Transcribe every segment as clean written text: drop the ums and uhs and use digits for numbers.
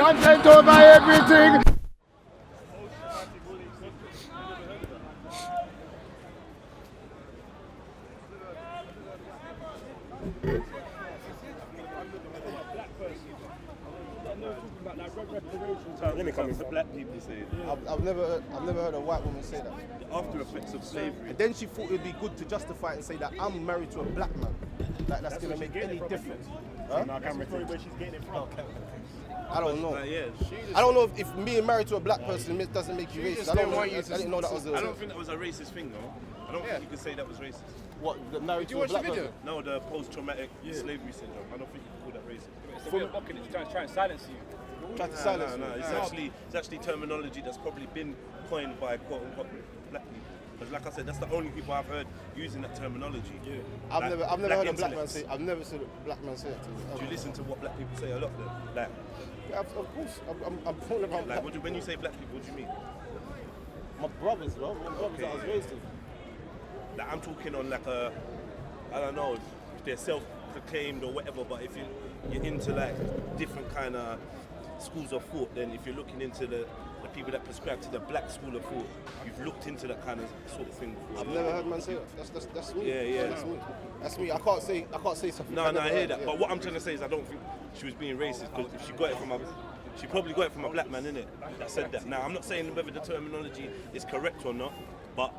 content over everything. Let me come in. The black people say it. I've never heard a white woman say that. The after effects of slavery. And then she thought it would be good to justify it and say that I'm married to a black man. Like that's going to make any difference. Huh? That's probably where she's getting it from. I don't know. Yeah, I don't know if being married to a black person doesn't make you racist. I didn't know that was I don't think that was a racist thing, though. I don't think you could say that was racist. What, the married to a black person? No, the post-traumatic slavery syndrome. I don't think you could call that racist. It's a way of mocking it. She's trying to silence you. Try to silence you. No, it's actually terminology that's probably been coined by quote-unquote black people. Because like I said, that's the only people I've heard using that terminology. Yeah. I've never heard a black man say. I've never seen a black man say it to me. Do you listen to what black people say a lot then? Like, yeah, of course. I'm talking about. Like, when you say black people, what do you mean? My brothers, bro. My brothers that I was raised with. Like, I'm talking on like a, I don't know, if they're self-proclaimed or whatever. But if you're into like different kind of schools of thought, then if you're looking into the people that prescribe to the black school of thought, you've looked into that kind of sort of thing before. I've never heard man say that. That's me. Yeah. That's me. I can't say something. No, I hear that. But what I'm trying to say is I don't think she was being racist, because if she got it from she probably got it from a black man, innit, that said that. Now, I'm not saying whether the terminology is correct or not, but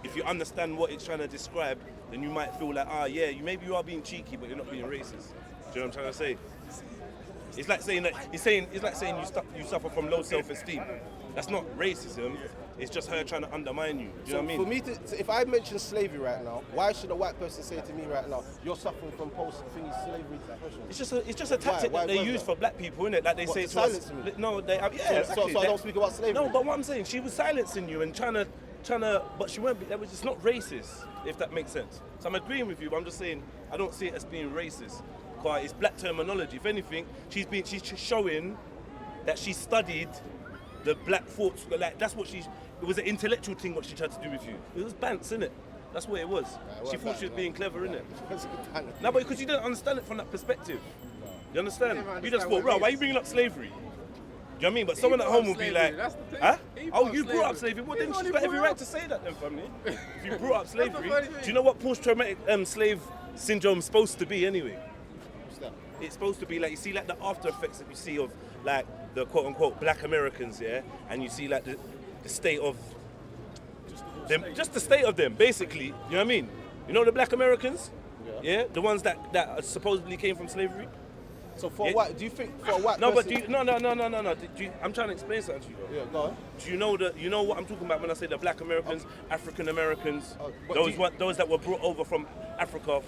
if you understand what it's trying to describe, then you might feel like, maybe you are being cheeky, but you're not being racist. Do you know what I'm trying to say? It's like saying you suffer from low self-esteem. That's not racism. It's just her trying to undermine you. Do you know what I mean? For me, if I mention slavery right now, why should a white person say to me right now, "You're suffering from post-slavery depression"? It's just a tactic that they use for black people, innit? Like they say to us. Me? No, they have. Yeah, exactly. So I don't speak about slavery. No, but what I'm saying, she was silencing you and trying to, but she weren't. That was. It's not racist, if that makes sense. So I'm agreeing with you, but I'm just saying I don't see it as being racist. Quite, it's black terminology. If anything, she's showing that she studied the black thoughts. Like that's what it was an intellectual thing what she tried to do with you. It was bants, innit? That's what it was. She thought she was being clever, innit? No, but because you didn't understand it from that perspective. You understand? You just thought, bro, why are you bringing up slavery? Do you know what I mean? But someone at home will be like, huh? Oh, you brought up slavery? Well, then she's got every right to say that then, family. If you brought up slavery, do you know what post-traumatic slave syndrome is supposed to be anyway? It's supposed to be like, you see like the after effects that you see of like the quote unquote black Americans, yeah? And you see like the state of them, just the state of them, basically, you know what I mean? You know the black Americans? Yeah? The ones that supposedly came from slavery? So for what, do you think for a white no, person... No. I'm trying to explain something to you, bro. Yeah, go on. Do you know what I'm talking about when I say the black Americans, African Americans, those that were brought over from Africa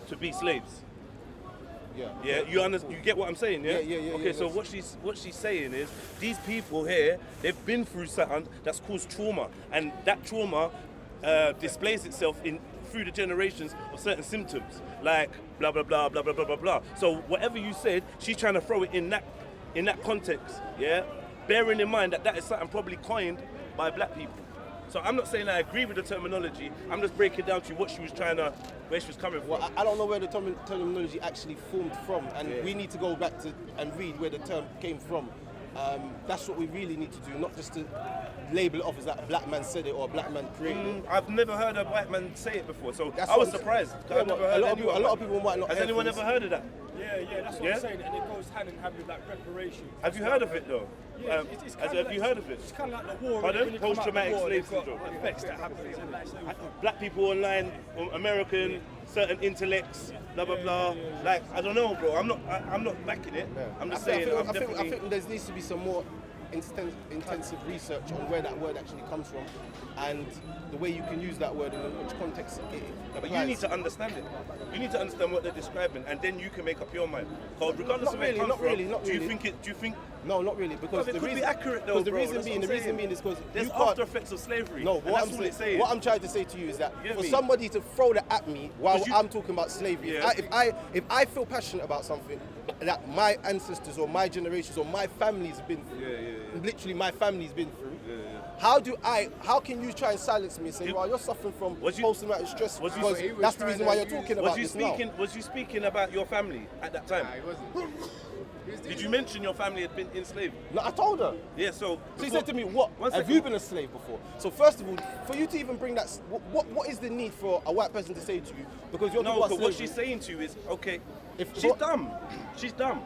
to be slaves? Yeah, you get what I'm saying, yeah? Yeah. Okay, so what she's saying is these people here, they've been through something that's caused trauma, and that trauma displays itself through the generations of certain symptoms, like blah blah blah blah blah blah blah blah. So whatever you said, she's trying to throw it in that context, yeah? Bearing in mind that is something probably coined by black people. So I'm not saying I agree with the terminology, I'm just breaking down to you where she was coming from. Well, I don't know where the terminology actually formed from, and we need to go back to and read where the term came from. That's what we really need to do, not just to label it off as that a black man said it or a black man created it. I've never heard a white man say it before, so I was surprised. Yeah, a lot of people might not. Has anyone ever heard of that? Yeah, that's what I'm saying, and it goes hand in hand with like reparations. Have you heard of it though? Yeah, have you heard of it? It's kind of like the war. Pardon? Post-traumatic slave syndrome. Effects that happen. Black people online, American, certain intellects, blah blah blah. Like I don't know, bro. I'm not backing it. I'm just saying. I think there needs to be some more intensive research on where that word actually comes from, and the way you can use that word and in which context it applies. But you need to understand it. You need to understand what they're describing, and then you can make up your mind. Because regardless of where it comes from, do you think? No, not really. Because it could be accurate though, the reason being is because there's after effects of slavery. No, what I'm trying to say to you is that for somebody to throw that at me while I'm talking about slavery, if I feel passionate about something that my ancestors or my generations or my family's been through, literally my family's been through, How can you try and silence me and say, well, you're suffering from post-traumatic stress because that's the reason why you're talking about this now? Was you speaking about your family at that time? Nah, he wasn't. Did you mention your family had been enslaved? No, I told her. Yeah, so... She said to me, what? Have you been a slave before? So first of all, for you to even bring that, what is the need for a white person to say to you? Because you're No, but what she's saying to you is, okay, she's dumb. She's dumb.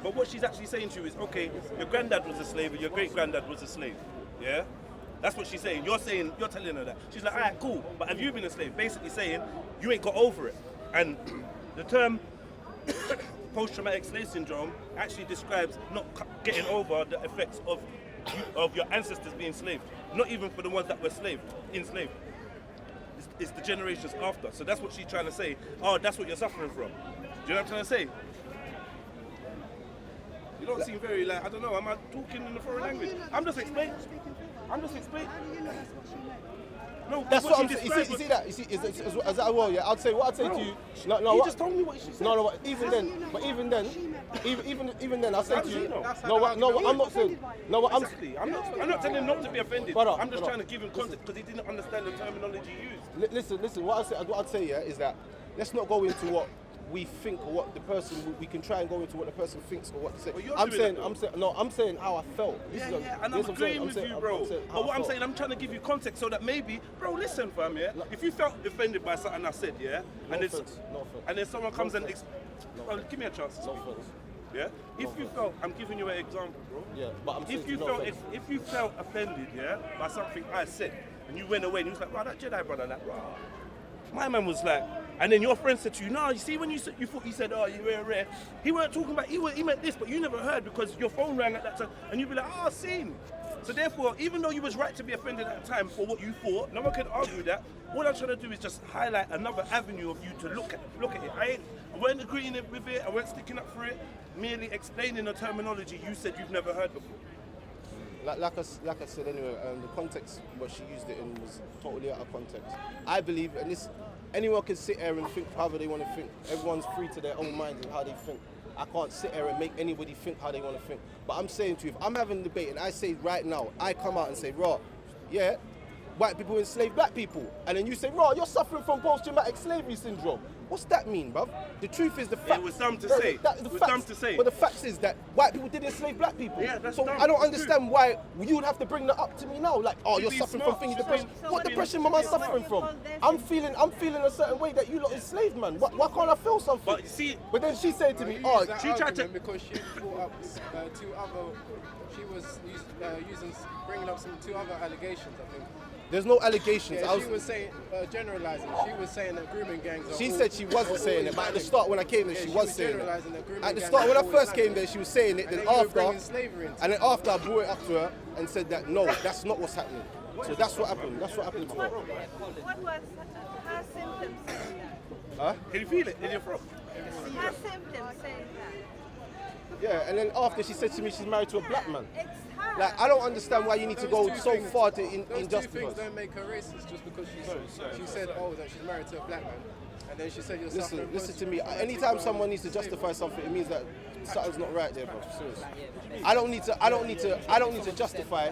But what she's actually saying to you is, okay, your granddad was a slave and your great-granddad was a slave. Yeah? That's what she's saying. You're telling her that. She's like, all right, cool, but have you been a slave? Basically saying, you ain't got over it. And the term post-traumatic slave syndrome actually describes not getting over the effects of your ancestors being enslaved. Not even for the ones that were enslaved. It's the generations after. So that's what she's trying to say. Oh, that's what you're suffering from. Do you know what I'm trying to say? You don't seem very like, I don't know, am I talking in a foreign language? I'm just explaining. How do you know that's what she meant? No, that's what I'm saying. You see that? Is that well? Yeah, I'd say what I'd say to you. No, you just told me what she said. No, even then, I'll say to you. I'm not saying. No, what exactly. I'm not telling him not to be offended. Brother, I'm just trying to give him context because he didn't understand the terminology used. Listen. What I'd say, yeah, is that let's not go into what we think or what the person. We can try and go into what the person thinks or what to say. I'm saying how I felt. And I'm agreeing with you, bro. But what I'm saying, I'm trying to give you context so that maybe, bro, listen, fam, yeah. If you felt offended by something I said, yeah, and then someone comes and give me a chance to speak. Yeah. If you felt, I'm giving you an example, bro. Yeah, but I'm saying if you felt offended, yeah, by something I said, and you went away and you was like, wow, that Jedi brother, that, wow. My man was like, and then your friend said to you, no, you see when you thought he said, oh, you were rare. He weren't talking about, he meant this, but you never heard because your phone rang at that time, and you'd be like, oh, seen. So therefore, even though you was right to be offended at the time for what you thought, no one can argue that. All I'm trying to do is just highlight another avenue of you to look at it. I weren't agreeing with it, I weren't sticking up for it, merely explaining the terminology you said you've never heard before. Like I said anyway, the context what she used it in was totally out of context. I believe, and this, anyone can sit here and think however they want to think. Everyone's free to their own minds and how they think. I can't sit here and make anybody think how they want to think. But I'm saying to you, if I'm having a debate and I say right now, I come out and say, raw, yeah, white people enslave black people. And then you say, raw, you're suffering from post-traumatic slavery syndrome. What's that mean, bruv? The truth is the fact. It was dumb to say. But the fact is that white people did enslave black people. Yeah, that's so dumb. I don't understand why you would have to bring that up to me now. Like, oh, you're suffering from thinking depression. What depression am I suffering from? I'm feeling a certain way that you lot enslaved, man. Why can't I feel something? But you see, but then she said to me, oh, she tried to because she brought up she was bringing up two other allegations, I think. There's no allegations. Yeah, she was saying, generalizing. She was saying that grooming gangs are She said she wasn't saying it, but at the start when I came there, she was saying it. At the start when I first came there, she was saying it. Then after I brought it up to her and said that no, that's not what's happening. So that's what happened. That's what happened to her. What was her symptoms saying that? Huh? Can you feel it in your throat? Her symptoms saying that? Yeah, and then after she said to me she's married to a black man. It's her. Like, I don't understand why you need to go so far to Those injustify. two things don't make her racist just because she said, oh, that she's married to a black man. And then she said you're suffering. Listen to me. Anytime someone needs to justify something, it means that something's not right there, bro. Seriously. I don't need to justify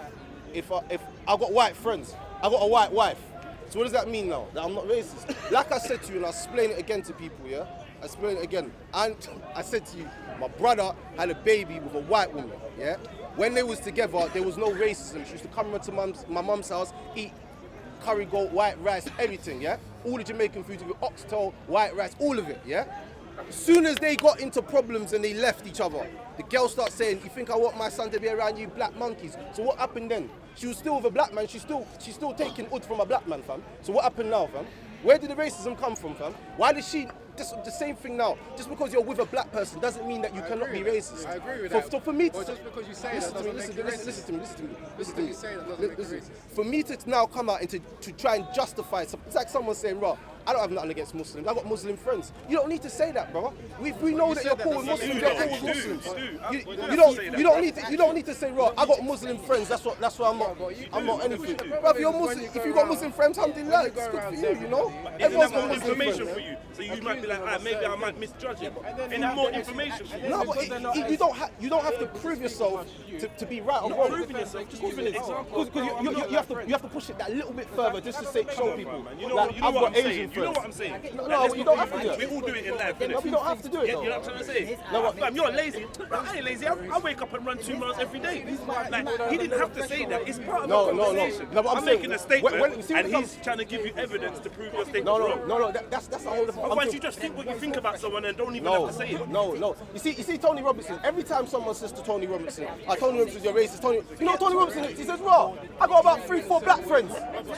if I got white friends. I got a white wife. So what does that mean now? That I'm not racist? Like I said to you, and I'll explain it again to people, yeah? I explain it again. And I said to you, my brother had a baby with a white woman, yeah? When they was together, there was no racism. She used to come to my mum's house, eat curry goat, white rice, everything, yeah? All the Jamaican food, oxtail, white rice, all of it, yeah? As soon as they got into problems and they left each other, the girl starts saying, you think I want my son to be around you black monkeys? So what happened then? She was still with a black man, she's still taking oud from a black man, fam. So what happened now, fam? Where did the racism come from, fam? Why did she, the same thing now, just because you're with a black person doesn't mean that you cannot be racist. I agree with that. So for me to, or just because you say that doesn't make you racist. Listen to me. You say that doesn't make you racist. For me to now come out and to try and justify, it's like someone saying, "Right, I don't have nothing against Muslims. I got Muslim friends. You don't need to say that, brother. We know that you're cool with Muslims. You're cool with Muslims. You don't need to say, right, I got Muslim friends. That's why I'm not anything. Brother, you're Muslim. If you got Muslim friends, alhamdulillah, it's good for you. You know. Everyone's got Muslim information friends. for you, so you might be like, maybe I might misjudge it. Any more information for you? No, but you don't have to prove yourself to be right or wrong. Proving yourself, just giving an example. Because you have to push it that little bit further just to show people. You know what I'm saying. You know what I'm saying. No, you don't have to do it. We all do it in life, innit? No, you don't have to do it. You know what I'm trying to say? Fam, you're lazy. I ain't lazy. I wake up and run 2 miles every day. Like, he didn't have to say that. It's part of the conversation. No, but I'm making a statement, and he's trying to give you evidence to prove your statement wrong. No, that's the whole. Otherwise, you just think what you think about someone and don't even have to say it. No. You see, Tony Robinson. Every time someone says to Tony Robinson, you're racist. You know Tony Robinson? He says, "Raw, I got about 3-4 black friends."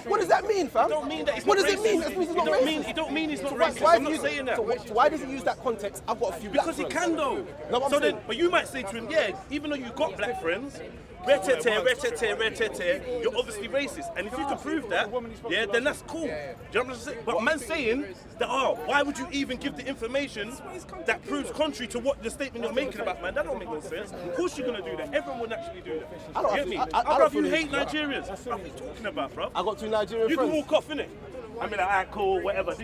What does that mean, fam? Don't mean that he's what not does it mean? racist. It means he's not racist. It don't mean he's not So racist. why I'm not saying that. So why does he use that context? I've got a few black Because he friends. can though. No, I'm so saying- then, but you might say to him, yeah, even though you got black friends, you're obviously racist. And if you can prove that, yeah, then that's cool. Do you know what I'm saying? But man's saying that, why would you even give the information that proves contrary to what the statement you're making about man? That don't make no sense. Of course you're gonna do that. Everyone would naturally do that. I don't Get me? have to- I don't Bruv, feel you this- hate Nigerians. What are you talking about, bro? I got 2 Nigerian You friends. can walk off, innit? I mean, like, alright, cool, whatever.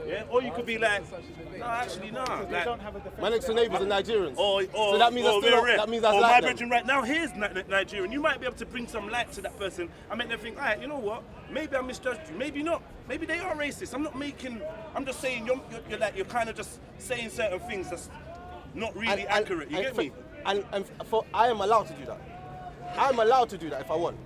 Yeah? Or you could be like, no, actually, nah. Like, My next door neighbours are Nigerians. or so that means that means I my like them. brethren right now, here's Nigerian. You might be able to bring some light to that person and make them think, alright, you know what? Maybe I misjudged you. Maybe not. Maybe they are racist. I'm just saying you're kind of just saying certain things that's not really accurate. You get me? And I am allowed to do that. I'm allowed to do that if I want.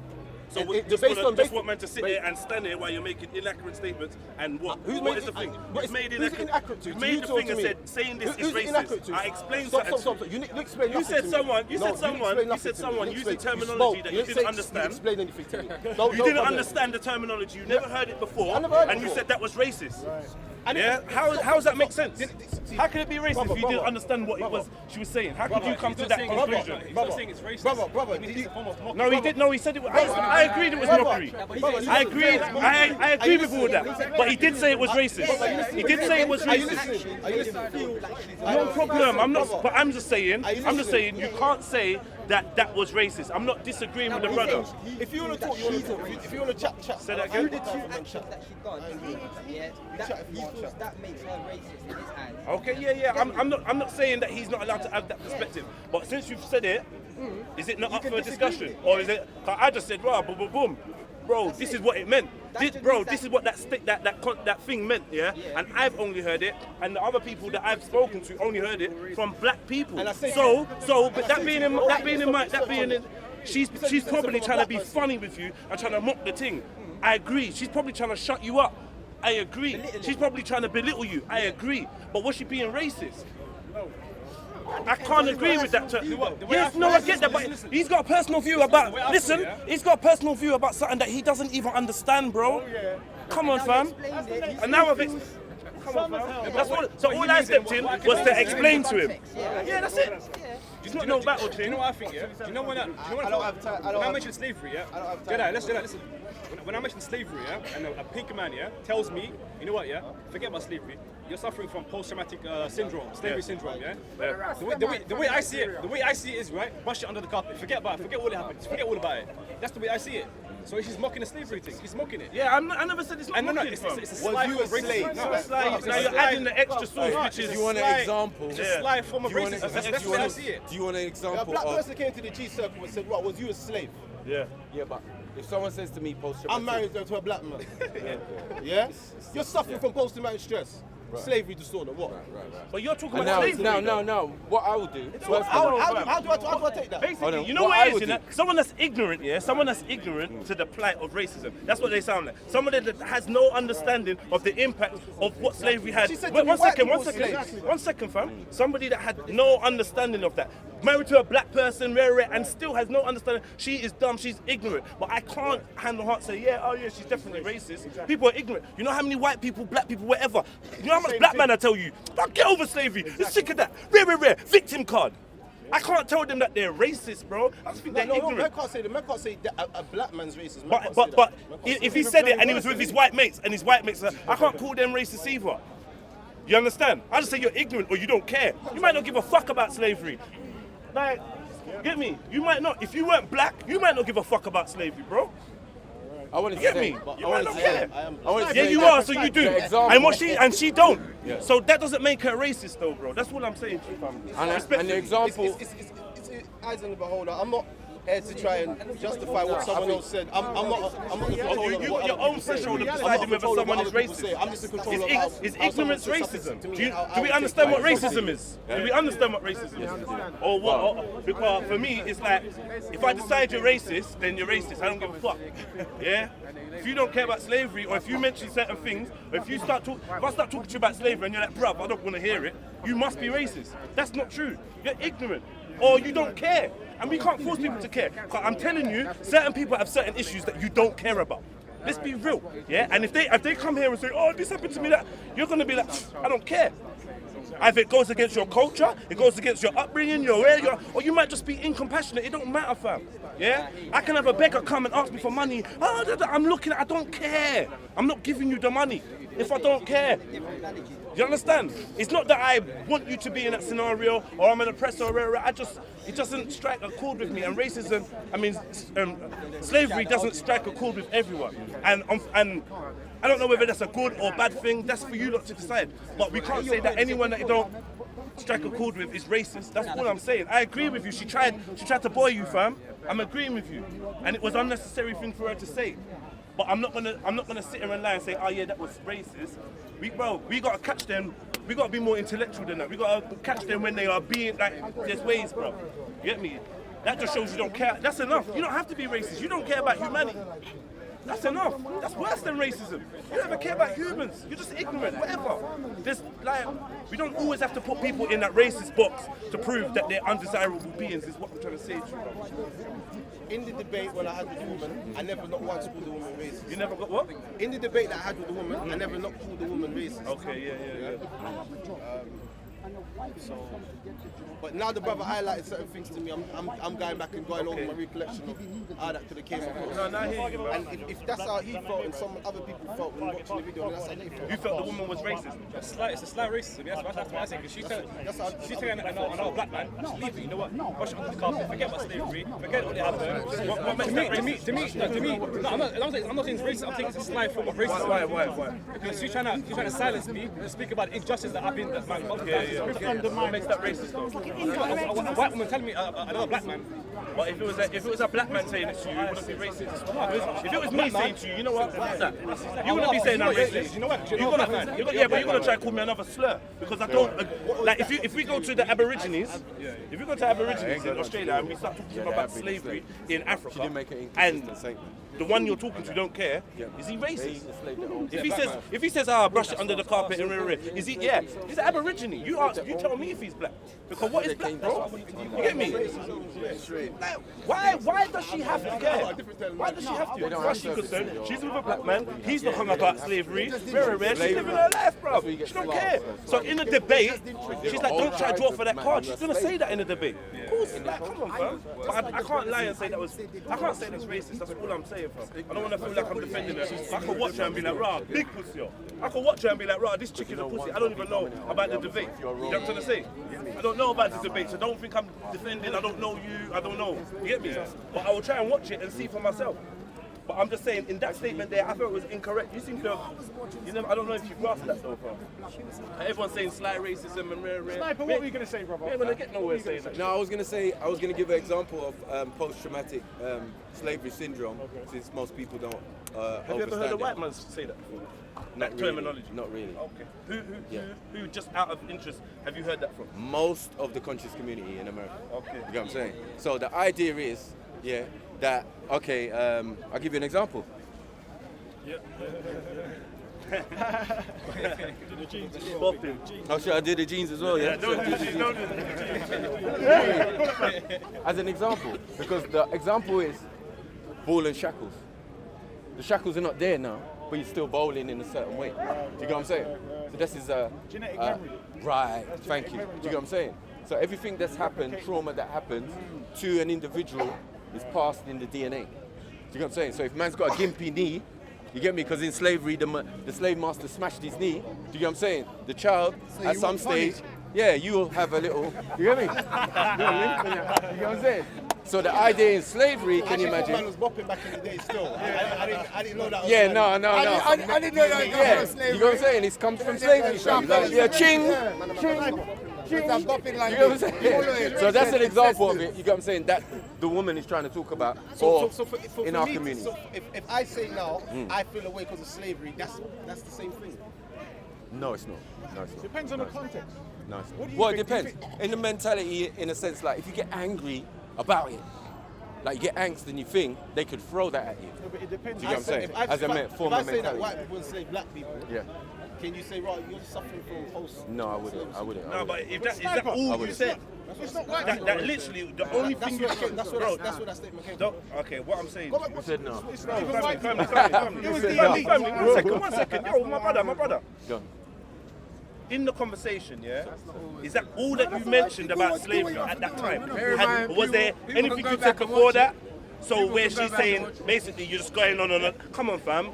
So And just based on want man to sit there and stand there while you're making inaccurate statements and what? What is the thing? Who's inaccurate to? You made the thing and said saying this is racist. I explained something. Stop. You explain You nothing said to me. someone. You No, said someone. explain You said nothing to me. someone You using explain- terminology you that you spoke. didn't understand. You explain anything to me. You didn't understand the terminology. You never heard it before, I never heard it and you before. said that was racist. Yeah. How does that make sense? How can it be racist if you didn't understand what it was she was saying? How could you come to that conclusion? He's not saying it's racist. Brother, It's a form of mockery. No, he did. No, he said it was. I agreed it was mockery. I agreed. I agree with all that. But he did say it was racist. He did say it was Are you racist. listening? Are you listening? No problem. I'm not. But I'm just saying. You can't say that was racist. I'm not disagreeing with the brother. If you want to talk, you want to talk. If you want to chat. Say that again. The two actions that she done, yeah, that makes her racist in his eyes. Okay, yeah. I'm not saying that he's not allowed to have that perspective. But since you've said it, is it not up for discussion, or is it? I just said, wow, boom, boom, boom. Bro, this is what it meant. This is what that thing meant, yeah? And I've only heard it, and the other people that I've spoken to only heard it from black people. And I say- But that being in mind, she's probably trying to be funny with you and trying to mock the thing. I agree. She's probably trying to shut you up. I agree. She's probably trying to belittle you. I agree. But was she being racist? I can't agree with that. Yes, no, I get that, but he's got a personal view about. Listen, he's got a personal view about something that he doesn't even understand, bro. Come on, fam. And now I've. Come on, fam. That's what. So all I stepped in was to explain to him. Yeah, that's it. It's not no battle thing. Do you know what I think, yeah? Do you know when I mention slavery, yeah? Listen. When I mention slavery, yeah, and a pink man, yeah, tells me, you know what, yeah, forget about slavery. You're suffering from post-traumatic syndrome, slavery syndrome, yeah? The way I see it is, right, brush it under the carpet. Forget about it. Forget all it happened. Forget all about it. That's the way I see it. So she's mocking the slavery thing. He's mocking it. Yeah, I never said it's not mocking, it's fam. a slide you a form of slave? racism. No, it's like, now you're adding the extra sauce, which is. Do you want an example? It's a sly form of racism. That's the way I see it. Do you want an A example black of? person came to the G circle and said, "What was you a slave?" Yeah. Yeah, but if someone says to me post-traumatic, I'm married to a black man. Yeah? You're suffering from post-traumatic stress. Slavery disorder, what? But you're talking And about now, slavery. now, what I will do. How do I take that? Basically, you know What what I it is, would you know? do- Someone that's ignorant, yeah? Someone that's ignorant to the plight of racism. That's what they sound like. Somebody that has no understanding of the impact of what slavery had. She said Wait, to me, one white second, people were slaves. one second, fam. Somebody that had no understanding of that. Married to a black person, rare, and still has no understanding. She is dumb, she's ignorant. But I can't hand on heart say, yeah, she's definitely racist. People are ignorant. You know how many white people, black people, whatever. You know how much black men I tell you, don't get over slavery. You're sick of that. Rare. Victim card. I can't tell them that they're racist, bro. I just think they're ignorant. Man can't say that. Man can't say that a black man's racist. Man But can't but say but that. Man can't if say he that. said it and he was with his white mates and his white mates, I can't call them racist either. You understand? I just say you're ignorant or you don't care. You might not give a fuck about slavery. Like, get me? You might not. If you weren't black, you might not give a fuck about slavery, bro. I wanted to Get say, me? I You might wanted not to care. say, I wanted to Yeah, say you that- are, so you do. the example- And she don't. Yeah. So that doesn't make her racist, though, bro. That's what I'm saying to you, fam. And the Respectfully. example, It's eyes on the beholder. I'm not here to try and justify what someone else said. I'm not the controller. You got your own threshold of I'm not deciding whether controller of someone what is other people racist. say. I'm just the controller of how Is someone ignorance says something racism? to me. Do I we would understand take what that. racism is? Do we understand what racism is? Or what? Because for me, it's like, if I decide you're racist, then you're racist. I don't give a fuck. Yeah? If you don't care about slavery, or if you mention certain things, or if I start talking to you about slavery and you're like, bruv, I don't want to hear it, you must be racist. That's not true. You're ignorant. Or you don't care. And we can't force people to care. 'Cause I'm telling you, certain people have certain issues that you don't care about. Let's be real, yeah? And if they come here and say, oh, this happened to me, that, you're gonna be like, I don't care. Either it goes against your culture, it goes against your upbringing, your area, or you might just be incompassionate. It don't matter, fam. Yeah? I can have a beggar come and ask me for money. Oh, I'm looking, I don't care. I'm not giving you the money if I don't care. You understand? It's not that I want you to be in that scenario or I'm an oppressor or it doesn't strike a chord with me. And racism, slavery doesn't strike a chord with everyone. And I don't know whether that's a good or bad thing. That's for you lot to decide. But we can't say that anyone that you don't strike a chord with is racist. That's all I'm saying. I agree with you. She tried to boy you, fam. I'm agreeing with you. And it was an unnecessary thing for her to say. But I'm not gonna sit here and lie and say, oh yeah, that was racist. We gotta catch them. We gotta be more intellectual than that. We gotta catch them when they are being like, there's ways, bro. You get me? That just shows you don't care. That's enough. You don't have to be racist. You don't care about humanity. That's enough. That's worse than racism. You don't ever care about humans. You're just ignorant, whatever. We don't always have to put people in that racist box to prove that they're undesirable beings, is what I'm trying to say to you, bro. In the debate when I had with the woman, I never not once called the woman racist. You never got what? In the debate that I had with the woman, I never not called the woman racist. Okay, yeah. But now the brother highlighted certain things to me. I'm going back and going over my recollection of how that could have came across. No, I hear you, man. And if that's how he felt and some other people felt when watching the video, that's how they felt. You felt the woman was racist? It's a slight racism. That's what I say. Because she's telling another black man, just leave it. You know what? Wash it under the carpet. Forget about slavery. Forget what they happened. What makes that racist? No, I'm not saying it's racist. I'm saying it's a slight form of racism. Why? Because she's trying to silence me and speak about injustice that happened. That man, What makes that racist though? a white woman telling me another black man. But if it was a black man saying it to you, it wouldn't be racist. If it was me saying to you, you know what? Fuck that. You wouldn't be saying I'm racist. You know what? You're gonna try to call me another slur because I don't. Like if we go to the Aborigines, in Australia and we start talking about slavery in Africa, and the one you're talking to don't care, is he racist? If he says, brush it under the carpet and is he? Yeah, he's an Aborigine. You tell me if he's black. Because what is black, bro? You get me? Like, why does she have to care? Why does she have to? As far as she's concerned, she's with a black man. He's not hung about slavery. She's living her life, bro. She don't care. So in a debate, she's like, don't try to draw for that card. She's gonna say that in a debate. Of course, like, come on, fam. But I can't lie and say that was. I can't say that's racist. That's all I'm saying, fam. I don't want to feel like I'm defending her. I can watch her and be like, rah, big pussy. I can watch her and be like, rah, this chick is a pussy. I don't even know about the debate. You know what I'm trying to say? I don't know about the debate, so don't think I'm defending. I don't know you. I don't know. You get me? But I will try and watch it and see for myself. But I'm just saying, in that statement there, I thought it was incorrect. You seem to have, I don't know if you grasped that so far. Everyone's saying slight racism and rare. Sniper, what were you going to say, brother? We're going to get nowhere saying that. No, I was going to give an example of post-traumatic slavery syndrome, since most people don't Have you ever heard a white man say that before? That really, terminology? Not really. Okay. Who, just out of interest, have you heard that from? Most of the conscious community in America. Okay. You get what I'm saying? So the idea is, that, okay, I'll give you an example. Oh, sure, I did the jeans as well, yeah? Don't do As an example, because the example is ball and shackles. The shackles are not there now, but you're still bowling in a certain way. Do you get what I'm saying? So this is genetic memory. Right, thank you. Do you get what I'm saying? So everything that's happened, trauma that happens to an individual is passed in the DNA. Do you get what I'm saying? So if man's got a gimpy knee, you get me? Because in slavery, the slave master smashed his knee. Do you get what I'm saying? The child, at some stage, yeah, you'll have a little, you get me? You get what I'm saying? So the idea in slavery, can you imagine? Man was bopping back in the day still. I didn't know that was Yeah, no. I didn't know that Yeah, was slavery. you know what I'm saying? It comes from slavery. Like, yeah, ching. I'm bopping like You know what I'm saying? So that's an example of it. You get what I'm saying? That the woman is trying to talk about, or in our community. So if I say now, I feel away because of slavery, that's the same thing. No, it's not. No, it's not. Depends on the context. No, it's not. What do you Well, it think? depends. In the mentality, in a sense, like if you get angry about it, like you get angst and you think they could throw that at you. No, but it depends. Do you get what I'm saying? As a form if I of say that mentality. white people enslave black people, Yeah. can you say, right, you're suffering from post? No, I wouldn't. No, but if that is that all you said, It's not white that literally the only thing you can. That's where that statement came from. Okay, what I'm saying. You said no. It's not even white people. Family. One second. Yo, my brother. Go. In the conversation, yeah, is that all that you mentioned about slavery at that time? Was there anything you said before that? So where she's saying basically you're just going on and on. Come on, fam.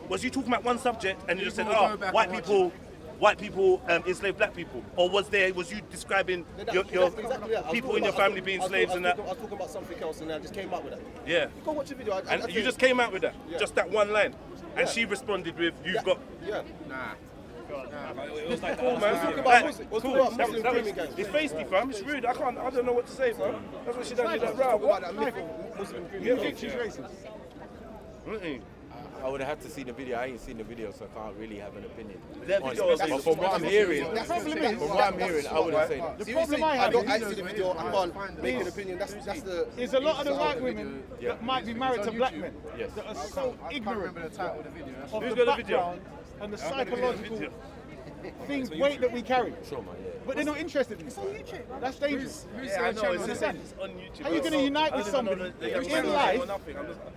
Was you talking about one subject and you just said, oh, white people enslave black people, or was you describing your people in your family being slaves and that? I was talking about something else and I just came out with that. Yeah. You go watch the video. And you just came out with that, just that one line, and she responded with, "You've got." Yeah. It was like, cool, man. It's feisty, fam. It's rude. I don't know what to say, fam. That's what she done with that row. What? You think she's racist? I would have to see the video. I ain't seen the video, so I can't really have an opinion. That video is- But from what I'm hearing, The problem is, I wouldn't say that. the problem I have I see the video. I can't make an opinion. That's the. is a lot of the white women that might be married to black men Yes. that are so ignorant the title of the video. of Who's the got the video? background and the psychological Video. things, weight that we carry. Trauma, yeah. But they're not interested in it. That's dangerous. Yeah, I know. It's Understand? on YouTube. How are you going to unite with somebody in life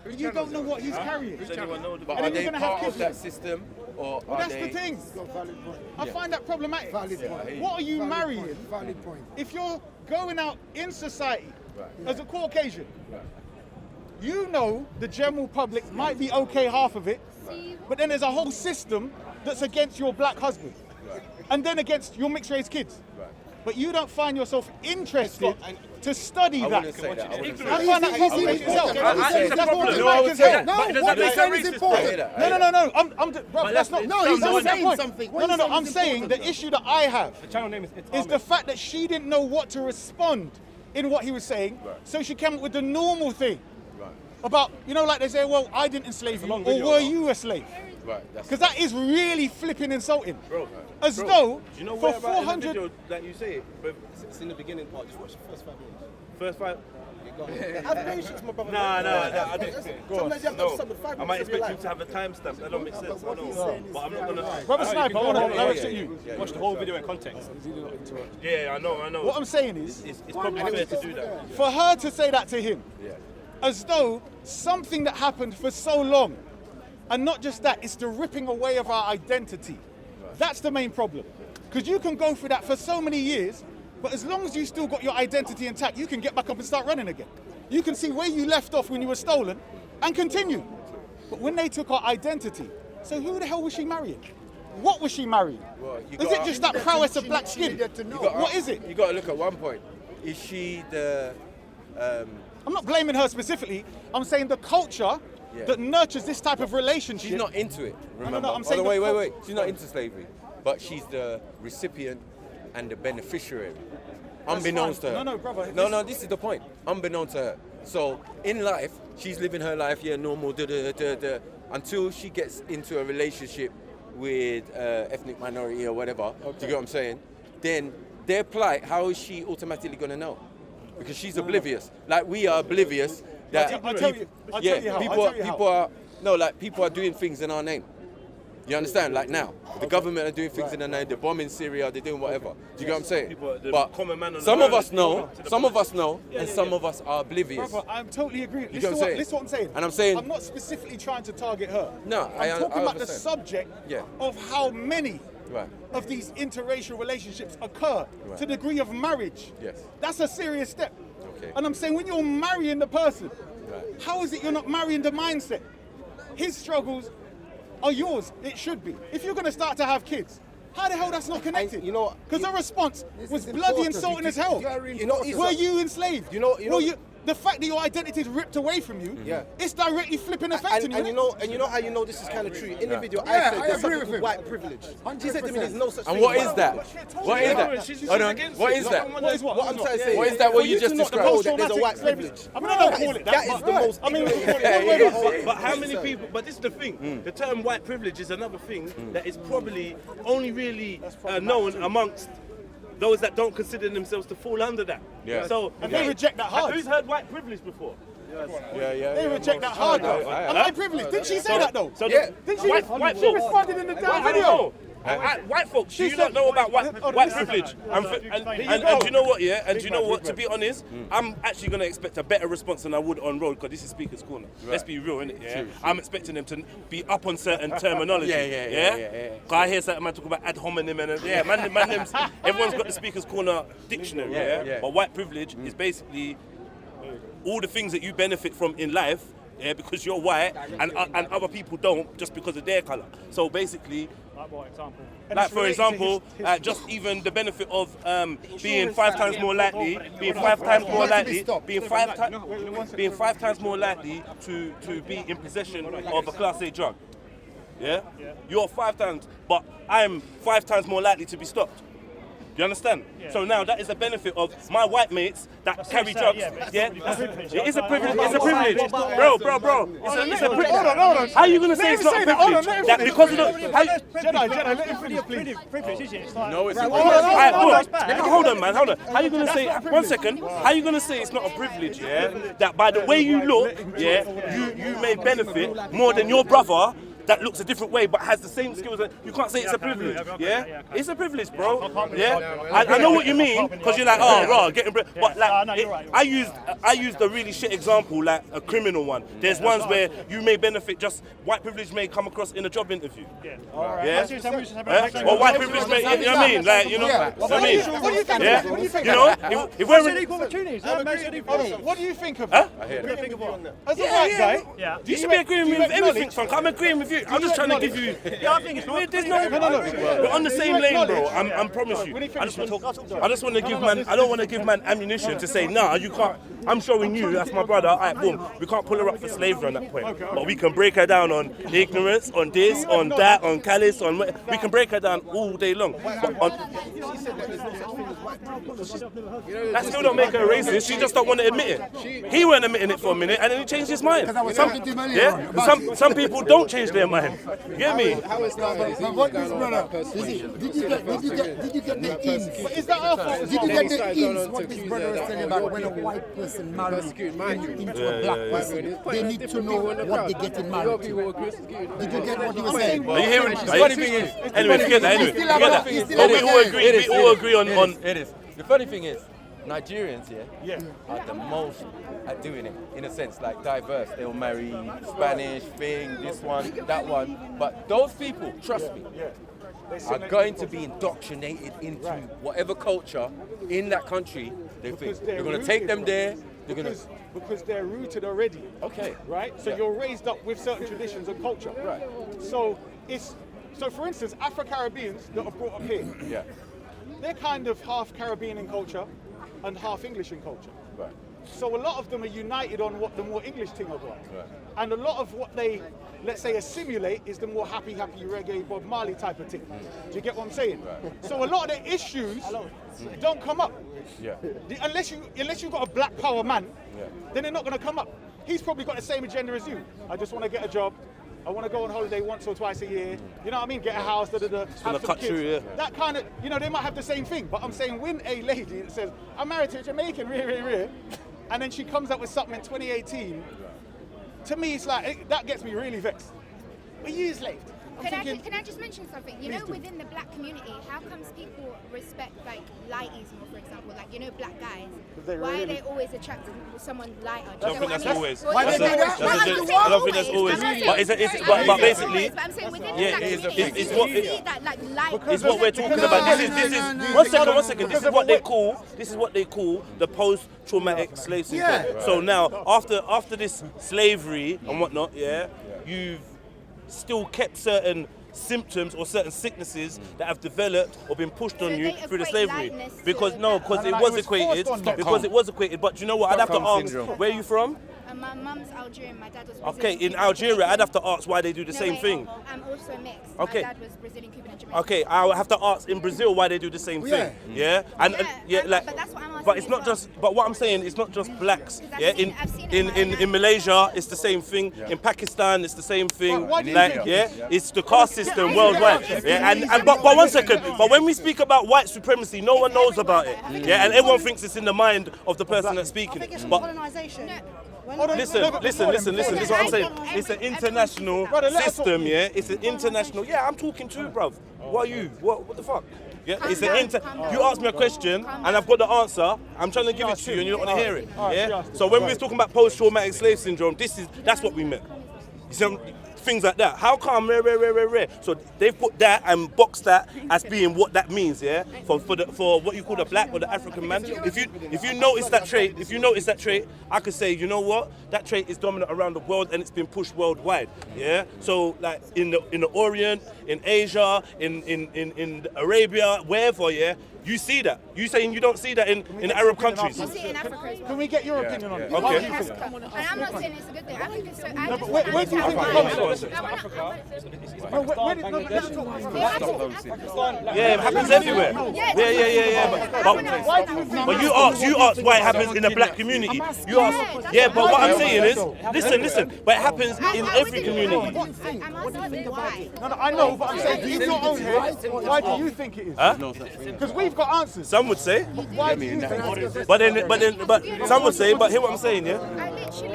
and you don't know what he's carrying? But And are then you're they gonna have part kids of that with him. system, or Well, are that's they? the thing. I find that problematic. Valid point. What are you marrying? Valid point. If you're going out in society as a Caucasian, you know the general public might be okay half of it, but then there's a whole system that's against your black husband, and then against your mixed race kids. But you don't find yourself interested to study I that. wouldn't say that. I wouldn't say I that. find that problematic yourself. That's what No, I would I'm say saying. that. No, does what that you're make saying her is racist? important. No. Bro, that's not. No, he's that's not not saying point. something. No. I'm saying the issue that I have The channel name is is the fact that she didn't know what to respond in what he was saying, so she came up with the normal thing about, like they say, well, I didn't enslave you, or were you a slave? Right, that's Because that is really flipping insulting. Bro, As though do you know for where about in the 400. video that you say it? But It's in the beginning part. Just watch the first 5 minutes. first five. Have patience, my brother. I didn't. Sometimes you have to have some 5 I minutes might of your expect you life. to have a timestamp. That don't make sense. I know. But I'm not gonna. Brother Sniper, I want to direct at you. Watch the whole video in context. Yeah, I know. What I'm saying is, It's probably fair to do that. for her to say that to him, as though something that happened for so long, and not just that, it's the ripping away of our identity. That's the main problem. Because you can go through that for so many years, but as long as you still got your identity intact, you can get back up and start running again. You can see where you left off when you were stolen and continue. But when they took our identity, so who the hell was she marrying? What was she marrying? Well, you Is it gotta- just that prowess of black skin? needed to know. What is it? You got to look at one point. Is she the? I'm not blaming her specifically. I'm saying the culture that nurtures this type of relationship. She's not into it. Remember? I'm saying wait. the She's not into slavery, but she's the recipient and the beneficiary, unbeknownst to her. No, brother. No. This is the point. Unbeknownst to her. So in life, she's living her life, normal, until she gets into a relationship with ethnic minority or whatever. Do you get what I'm saying? Then their plight, how is she automatically going to know? Because she's oblivious. Like we are oblivious that I'll tell you how. people are doing things in our name. You understand? Like now, the government are doing things in their name. They're bombing Syria. They're doing whatever. Do you get what I'm saying? But common man on the some of ground us know. to the Some of us know, and some of us are oblivious. Brother, I'm totally agreeing. You get what I'm saying? Listen to what I'm saying. And I'm saying- I'm not specifically trying to target her. No, I'm talking about the understand. subject Yeah. of how many of these interracial relationships occur to the degree of marriage. Yes. That's a serious step. Okay. And I'm saying when you're marrying the person, how is it you're not marrying the mindset? His struggles are yours. It should be. If you're going to start to have kids, how the hell that's not connected? You know, because the response was bloody insulting as hell. You know, were you enslaved? You know, the fact that your identity is ripped away from you, it's directly flipping affecting you. And you know how you know this is kind of true. In the video, I said there's something called white privilege. She said to me, there's no such thing. And what is that? What is that? Hold on. What is that? What is What I'm trying to say What is that? What you just know described? that there's a white privilege. I mean, I don't call it that. That is the most. I mean, But how many people? But this is the thing. The term white privilege is another thing that is probably only really known amongst those that don't consider themselves to fall under that. Yeah. So and they reject that hard. Who's heard white privilege before? They reject that hard though. Am I privileged? Didn't she say that though? So Didn't she? white She folks. responded in the damn I don't video. know. White folks, do you not know about white privilege? And do you know what, yeah? And do you know what, to be honest, I'm actually going to expect a better response than I would on road, because this is Speaker's Corner. Let's be real, innit? Yeah? I'm expecting them to be up on certain terminology. Yeah. Because I hear certain man talk about ad hominem and everyone's got the Speaker's Corner dictionary, yeah? But white privilege is basically all the things that you benefit from in life, yeah, because you're white, and other people don't, just because of their colour. So basically, like for example, just even the benefit of being 5 times more likely, being 5 times more likely to be in possession of a Class A drug. Yeah? You're 5 times, but I'm 5 times more likely to be stopped. You understand? So now that is a benefit of my white mates that carry drugs. Yeah, it is a privilege. It's a privilege, bro. It's a privilege. Hold on. How are you gonna say it's not a privilege? That because of the Jedi, let him finish, please. Privilege, is it? No, it's hold on, man. Hold on. How are you gonna say? 1 second. How are you gonna say it's not a privilege? Yeah, that by the way you look, yeah, you may benefit more than your brother that looks a different way but has the same skills. You can't say it's a privilege, yeah? It's a privilege, bro, yeah? I know what you mean, because you're like, oh, raw, getting but like, I used a really shit example, like a criminal one. There's ones where you may benefit, just white privilege may come across in a job interview. Yeah? Or white privilege may, you know what I mean? Like, you know what I mean? What do you think? Yeah? What do you think? You know, if we're Equal opportunities. What do you think of that? What do you think of what? As a white guy, you should be agreeing with everything, Frank. I'm agreeing with you. I'm just trying to give you. Yeah, I think it's not. There's no. We're on the same lane, bro. I promise you. I just want to give man. I don't want to give man ammunition to say, nah, you can't. I'm showing you. That's my brother. Alright, boom. We can't pull her up for slavery on that point, but we can break her down on ignorance, on this, on that, on callous, on. We can break her down all day long. But on, that still don't make her a racist. She just don't want to admit it. He weren't admitting it for a minute, and then he changed his mind. Some people don't change their mind. You get me? How is that? Did you get the ins? is that our fault? Did you get the ins? What this brother was telling about when a white person marries into a black person, they need to know what they get in marriage. Did you get what he was saying? Are you hearing? Anyway, forget that. But we all agree on. It is. The funny thing is, Nigerians, are the most at doing it, in a sense, like diverse. They'll marry Spanish, thing, this one, that one. But those people, trust me, are going to be indoctrinated into whatever culture in that country they think. They're going to take them there. Because they're rooted already. Okay. Right? So you're raised up with certain traditions and culture. Right. So for instance, Afro-Caribbeans that are brought up here, they're kind of half Caribbean in culture and half English in culture. Right. So a lot of them are united on what the more English thing are like. Right. And a lot of what they, let's say, assimilate is the more happy reggae, Bob Marley type of thing. Do you get what I'm saying? Right. So a lot of their issues don't come up. Yeah. Unless you've got a black power man, then they're not going to come up. He's probably got the same agenda as you. I just want to get a job. I want to go on holiday once or twice a year. You know what I mean? Get a house, have some kids. Through, that kind of, they might have the same thing. But I'm saying when a lady that says, I'm married to a Jamaican, and then she comes up with something in 2018, to me it's like, that gets me really vexed. But you enslaved. Can I just mention something? You know, within the black community, how comes people respect like lighties more, for example, like black guys? Why are they always attracted to someone lighter? I don't think that's always. Why I don't think that's always. But basically, but I'm saying within the yeah, black community, it's you what see that like light. it's what we're talking about. This is one second. This is what they call the post-traumatic slave syndrome. So now, after this slavery and whatnot, you've still kept certain symptoms or certain sicknesses that have developed or been pushed on you through the slavery. Because it was equated. But you know what? I'd have to ask, where are you from? My mum's Algerian, my dad was Brazilian. Okay, in Algeria, I'd have to ask why they do the same thing. I'm also mixed. Okay. My dad was Brazilian, Cuban, and Jamaican. Okay, I'll have to ask in Brazil why they do the same thing. Yeah, but that's what I'm asking. But it's not just. But what I'm saying, it's not just blacks. Yeah, in Malaysia, it's the same thing. In Pakistan, it's the same thing. It's the caste system worldwide. Yeah, but one second. But when we speak about white supremacy, no one knows about it. Yeah, and everyone thinks it's in the mind of the person that's speaking it. But colonization. Listen. This is what I'm saying. It's an international system, yeah. It's an international. Yeah, I'm talking to you, bruv. What are you? What the fuck? Yeah, it's an You asked me a question and I've got the answer. I'm trying to give it to you and you don't want to hear it. Yeah. So when we was talking about post-traumatic slave syndrome, that's what we meant. You see, things like that. How come rare? So they've put that and boxed that as being what that means, yeah. For what you call the black or the African man. If you notice that trait, I could say, you know what, that trait is dominant around the world and it's been pushed worldwide, yeah. So like in the Orient, in Asia, in Arabia, wherever, yeah. You see that. You saying you don't see that in Arab countries? You see it in Africa as well. Can we get your opinion on it? Okay. And I'm not saying it's a good thing. I think it's so. Where do you think it comes from? Yeah, it happens everywhere. Yeah. But you asked why it happens in the black community. You asked, but what I'm saying is, listen. But it happens in every community. I'm asking why. No, I know, but I'm saying, in your own head, why do you think it is? Because we've got answers. Some would say. Why do you think it is? But some would say. But hear what I'm saying, yeah.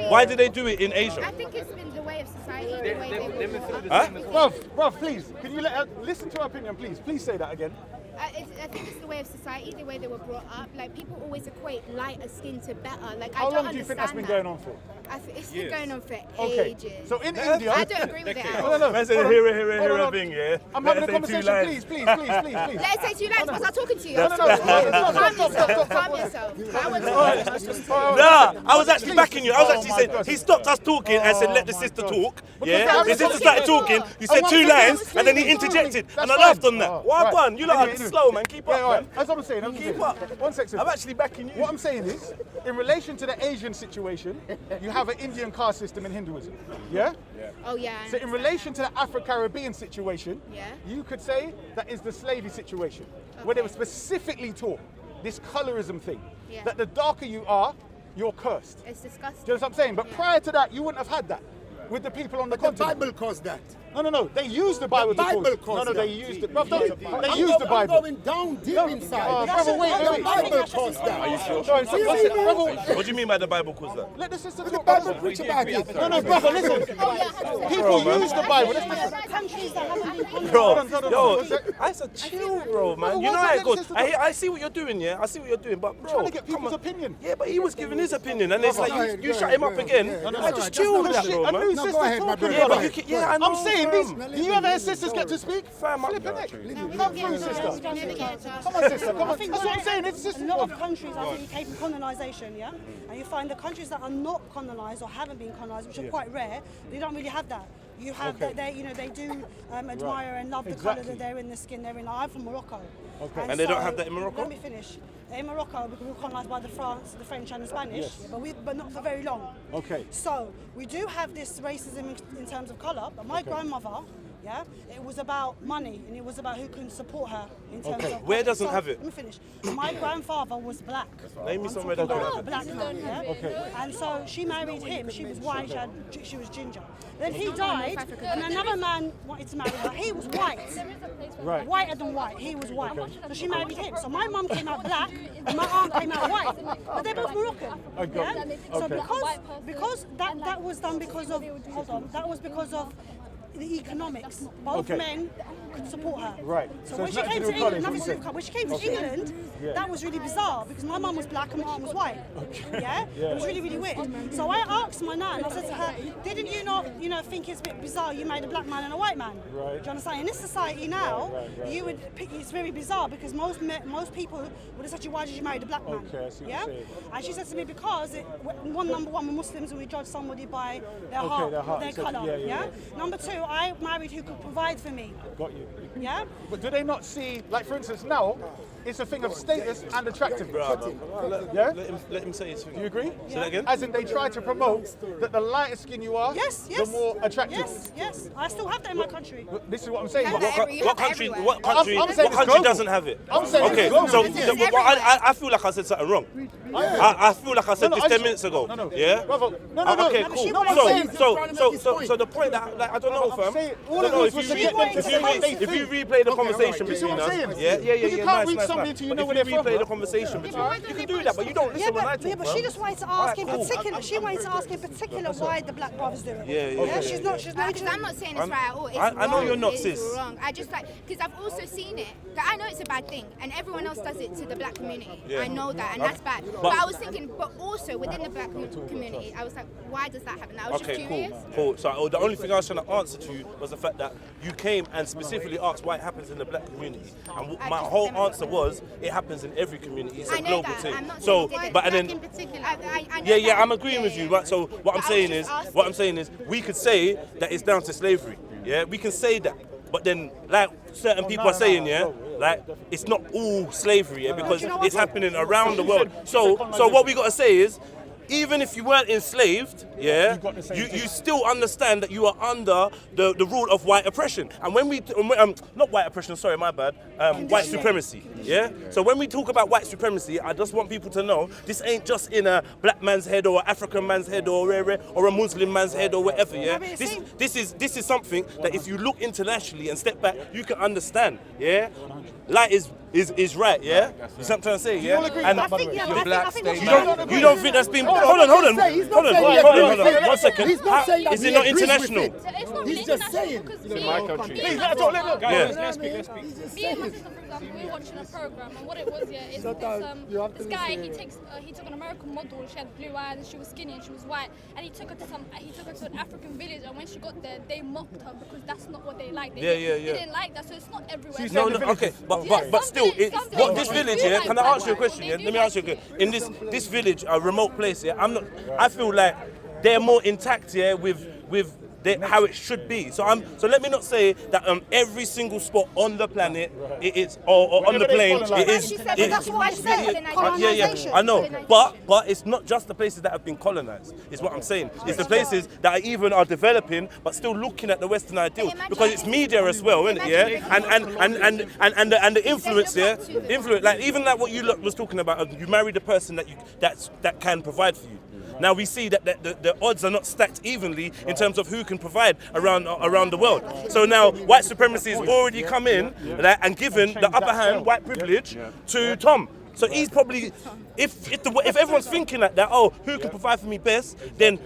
Why do they do it in Asia? I think it's been the way of society, the way they Bruv, please, can you listen to our opinion, please? Please say that again. I think it's the way of society, the way they were brought up. Like, people always equate lighter skin to better. Like, How long do you think that's been going on for? It's been going on for Okay. ages. So in India... I don't agree with it at all. I said, hear a thing, yeah. I'm having a conversation, please. Let's say 2 lines because I'm talking to you. Calm yourself. Nah, I was actually backing you. I was actually saying, he stopped us talking and said, let the sister talk. Yeah, the sister started talking, you said 2 lines, and then he interjected, and I laughed on that. Why one? You lot are slow, man. Keep up, man. That's what I'm saying. Keep up. 1 second. I'm actually backing you. What I'm saying is, in relation to the Asian situation, you have an Indian caste system in Hinduism. Yeah? Oh, yeah. So in relation to the Afro-Caribbean situation, yeah, you could say that is the slavery situation, where they were specifically taught this colorism thing, that the darker you are, you're cursed. It's disgusting. Do you know what I'm saying? But prior to that, you wouldn't have had that with the people on the continent. The Bible caused that. No. They used the Bible to cause. No, they used it. Bro, they used the Bible. I'm going down deep inside. Brother, wait. The Bible caused that. Are you sure? What do you mean by the Bible caused that? Let the sister The talk. Bible preach about it. No, brother, listen. People use the Bible. Countries that haven't been colonized. Bro, I said chill, bro, man. You know how it goes. I see what you're doing, yeah. I see what you're doing, but bro, trying to get people's opinion. Yeah, but he was giving his opinion, and it's like you shut him up again. I just chill with that, bro, man. A new sister talking. Yeah, I know. I'm saying this. Do you ever hear sisters get to speak? Fam, Flip it. Come through, sister. Come on, sister. Come on. That's what I'm saying. It's sister. A lot of countries, I think, came from colonisation, yeah? And you find the countries that are not colonised or haven't been colonised, which are quite rare, they don't really have that. You have that they do admire and love the colour that they're in, the skin they're in. I'm from Morocco. Okay. And they don't have that in Morocco? Let me finish. In Morocco, we were colonised by the French and the Spanish, but not for very long. Okay. So we do have this racism in terms of colour, but my grandmother, it was about money and it was about who can support her in terms of... Where doesn't have it? Let me finish. My grandfather was black. Name me somewhere that don't have it. Black man, Okay. And so she married him. She was white. She was ginger. Then he died, and another man wanted to marry her. He was white. Right. Whiter than white. He was white. So she married him. So my mum came out black, and my aunt came out white. But they're both Moroccan. So because that was done because of that was because of the economics. Both men could support her. Right. So, So when it's she nothing came to to do with England, colours, nothing to do with what colour. When she came to England, that was really bizarre because my mum was black and my aunt was white. Yeah? It was really, really weird. So I asked my nan, I said to her, didn't you not, think it's a bit bizarre you made a black man and a white man? Right. Do you understand? In this society now, you would pick, it's very bizarre because most people would have said to you, why did you marry the black man? Okay, I see what Yeah? you're saying. And she said to me, because number one, we're Muslims and we judge somebody by their heart, their So, colour. yeah. Number two, I married who could provide for me. Got you. Yeah? But do they not see, like for instance, now it's a thing of status and attractiveness? Yeah? Let him say his thing. Do you agree? Say that again? As in they try to promote that the lighter skin you are, Yes. the more attractive. Yes. I still have that in my country. But this is what I'm saying. Have that every- What country? What country? I'm saying What it's country global. doesn't have it? I'm saying Okay, it's global. so It's I feel like I said something wrong. I feel like I said No, this I 10 just- minutes ago. No. Yeah. Brother, no. Okay, No, but cool. she wanted So the point that I don't know, I'm fam. saying all I don't of know this was to get them to say what they if you think. replay the conversation You see what between I'm us, saying? yeah, You can't nice, read nice, somebody nice. until you But know if where you they're from, replay the bro. conversation between why us, don't you they can do that, but you don't listen when I talk, but she just wanted to ask in Alright, cool. particular. She wanted to ask in particular why the black brothers do it. Yeah. She's not. She's not. Because I'm not saying it's right at all. It's I know wrong. you're not, It's sis. wrong. I just because I've also seen it. That I know it's a bad thing, and everyone else does it to the black community. Yeah. I know that, and that's bad. But I was thinking, but also within the black community, I was like, why does that happen? I was just Okay, curious. cool. So the only thing I was trying to answer to you was the fact that you came and specifically asked why it happens in the black community, and I my just whole never answer thought. was it happens in every community. It's a I know global that. thing. I'm not So, saying it but and didn't. then. In particular, I know Yeah, that. I'm agreeing with you. Right? So what But I was just asking. we could say that it's down to slavery. Yeah, we can say that. But then, like certain people are saying, like it's not all slavery, because it's happening around the world. So what we got to say is, even if you weren't enslaved, you still understand that you are under the rule of white oppression. And when we, not white oppression, sorry, my bad, white supremacy, So when we talk about white supremacy, I just want people to know, this ain't just in a black man's head or an African man's head or a Muslim man's head or whatever, This is something that if you look internationally and step back, you can understand, Light is right, You see what I'm trying to say, And you don't think that's been... Hold on. 1 second. He's not saying that Is he it not agrees with international? it. It's not He's just saying. My country. Please, let's talk. Yeah. Let's speak. me and my sister, for example, we were watching a program, and what it was, is this guy. He took an American model. She had blue eyes, and she was skinny, and she was white. And he took her to an African village, and when she got there, they mocked her because that's not what they like. They didn't like that, so it's not everywhere. No, okay, but still, this village, Can I ask you a question? Let me ask you a question. In this village, a remote place, I feel like they're more intact, with how it should be. So let me not say that every single spot on the planet or on the plane it is. That's what I said. Colonization. I know. But it's not just the places that have been colonized. Is what I'm saying. It's the places that are developing, but still looking at the Western ideals, because it's media as well, isn't it? And the influence, influence. Like even like what you was talking about. You marry the person that can provide for you. Now we see that the odds are not stacked evenly in terms of who can provide around the world. So now white supremacy has already come in and given the upper hand, white privilege, to Tom. So he's probably, if everyone's thinking like that, who can provide for me best, then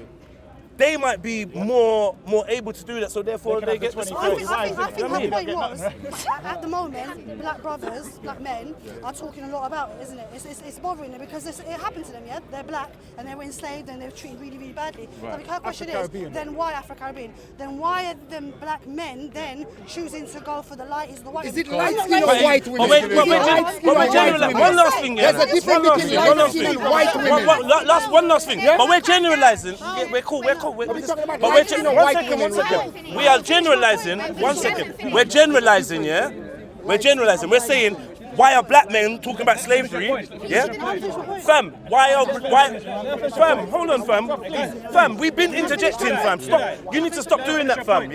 they might be more able to do that, so therefore they get the support. I think her point was, at the moment, black brothers, black men, are talking a lot about it, isn't it? It's bothering them because it happened to them, They're black and they were enslaved and they were treated really, really badly. Right. I think her question is, then why Afro-Caribbean? Then why are the black men then choosing to go for the white? Is it light skin or white women? One last thing, There's a difference between light skin and white women. One last thing, but we're generalizing. We're cool. But one second. We are generalizing. 1 second. We're generalizing, We're generalizing. We're saying, why are black men talking about slavery? Fam, fam, hold on, fam. Fam, we've been interjecting, fam. Stop. You need to stop doing that, fam,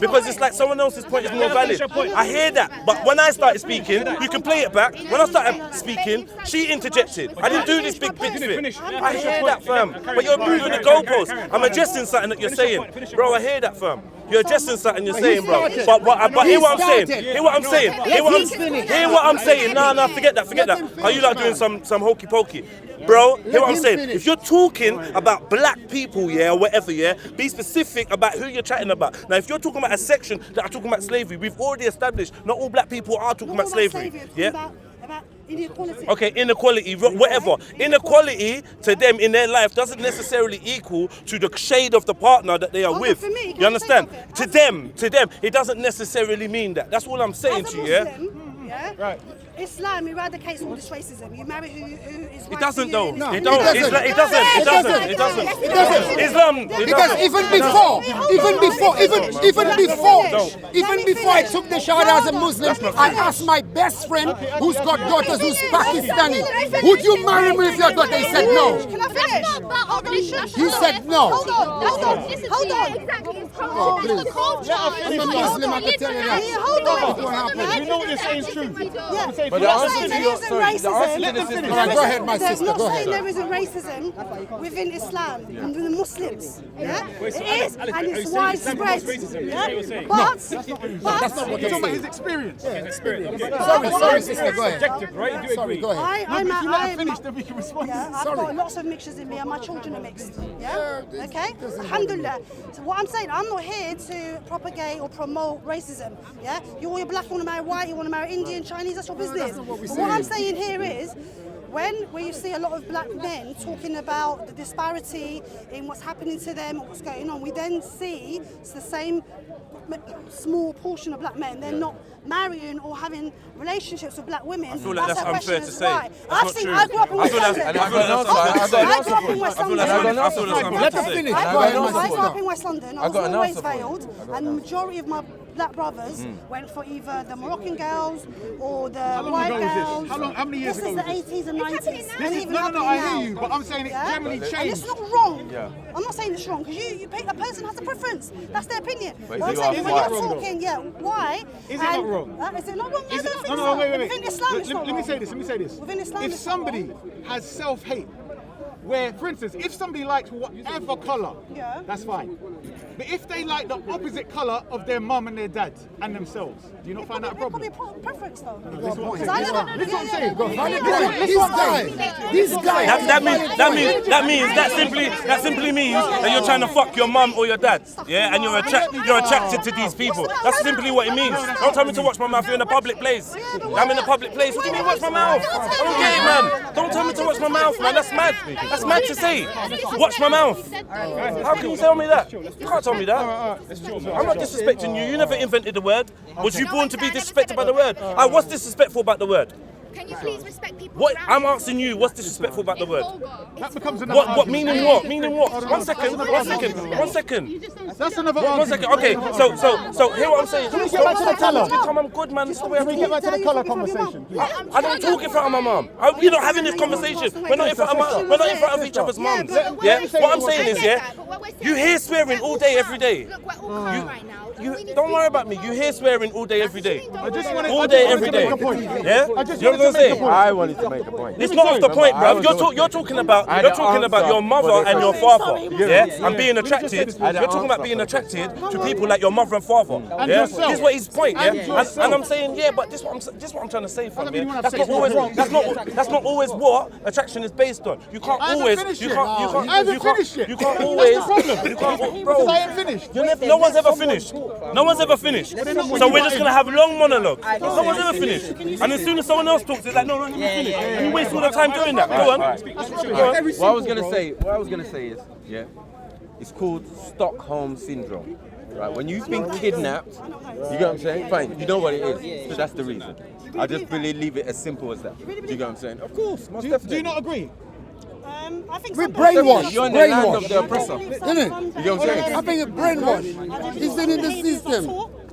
Because it's like someone else's point is more valid. I hear that, but when I started speaking, you can play it back. When I started speaking, she interjected. I didn't do this big bit. I hear that, fam. But you're moving the goalposts. I'm addressing something that you're saying. Bro, I hear that, fam. You're addressing something you're saying, bro. But hear what I'm saying. Hear what I'm saying. Hear what I'm saying. No, forget that. Are you like doing some hokey pokey? Bro, hear what I'm saying. If you're talking about black people, yeah, or whatever, yeah, be specific about who you're chatting about. Now, if you're talking about a section that are talking about slavery, we've already established not all black people are talking about slavery. Yeah. About inequality. Okay, inequality, whatever. Inequality to them in their life doesn't necessarily equal to the shade of the partner that they are with. For me, you understand? To them, it doesn't necessarily mean that. That's all I'm saying to you, yeah? Right. Islam eradicates all this racism. You marry who is right. It doesn't for you. though. No, it doesn't. Islam. Because even before I took the shahada as a Muslim, I asked my best friend who's got daughters who's Pakistani, would you marry me if your daughter? He said no. Can I finish? He said no. Hold on. Exactly. Oh, please. I'm a Muslim, I can tell you that. Hold on. You know what you're saying is true. But the answer to your, sorry, the answer to this is... Go ahead, my sister, go ahead. There isn't racism within Islam, in the Muslims, yeah? It is, and it's widespread, yeah? But... That's not what you're talking about, his experience. Sorry, sister, go ahead. Sorry, go ahead. I'm finished, then we can respond. Yeah, I've got lots of mixtures in me, and my children are mixed, yeah? Okay? Alhamdulillah. So what I'm saying, I'm not here to propagate or promote racism, yeah? You're black, you want to marry white, you want to marry Indian, Chinese, that's your business. What I'm saying here is, when you see a lot of black men talking about the disparity in what's happening to them, what's going on, we then see it's the same small portion of black men. They're not marrying or having relationships with black women. I feel like that's unfair to say. I grew up in West London. I grew up in West London. Let her finish. I grew up in West London. I was always veiled, and the majority of my black brothers went for either the Moroccan girls or the white girls. How many years ago? This is the 80s and 90s. No, I hear you, but I'm saying it generally changed. And it's not wrong. I'm not saying it's wrong, because a person has a preference. That's their opinion. But I'm saying when you're talking, why? Is it not wrong? Is it not wrong? I don't think so. No, wait. Within Islam, it's not wrong. Let me say this. Within Islam, if somebody has self-hate, where, for instance, if somebody likes whatever colour, that's fine. But if they like the opposite colour of their mum and their dad and themselves, do you not find that a problem? It could be preference though. That's what I'm saying. This guy. That simply means that you're trying to fuck your mum or your dad, yeah, and you're attracted to these people. That's simply what it means. Don't tell me to watch my mouth. You're in a public place. I'm in a public place. What do you mean watch my mouth? I don't get it, man. Don't tell me to watch my mouth, man. That's mad. That's mad to say. Watch my mouth. How can you tell me that? You can't tell me that. I'm not disrespecting you. You never invented the word. Was you born to be disrespected by the word? What's disrespectful about the word? Can you please respect people? What I'm asking you, what's disrespectful about the word? That becomes another what meaning what? Meaning what? One second. That's another one second. Okay, so hear what I'm saying. Can we get back to the colour? I'm good, man. This is the way I Can we get back to the colour conversation, please? I don't talk in front of my mum. We're not having this conversation. We're not in front of each other's mums. Yeah. What I'm saying is, you hear swearing all day, every day. Look, we're all calm right now. Don't worry about me. You hear swearing all day, every day. All day, every day. Yeah. You know what I'm saying? I wanted to make a point. It's not off the point, bro. You're talking about your mother and your father, yeah, and being attracted. You're talking about being attracted to people like your mother and father. Yeah, this is what his point. Yeah, and I'm saying, but this is what I'm trying to say, fam. Yeah? That's not always what attraction is based on. You can't always. You can't always. Bro, I ain't finished. No one's ever finished. No one's ever finished. So we're just gonna have long monologue. No one's ever finished. And as soon as someone else talks, it's like, no, let me finish. And you waste all the time doing that. Go on. What I was gonna say is, it's called Stockholm syndrome. Right? When you've been kidnapped, you get what I'm saying? Fine, you know what it is. So that's the reason. I just really leave it as simple as that. You get what I'm saying? Of course, most definitely. Do you not agree? I think we're brainwashed. You're in the land of the oppressor. Isn't it? You know what I'm saying? I think it's brainwashed. It's in the system.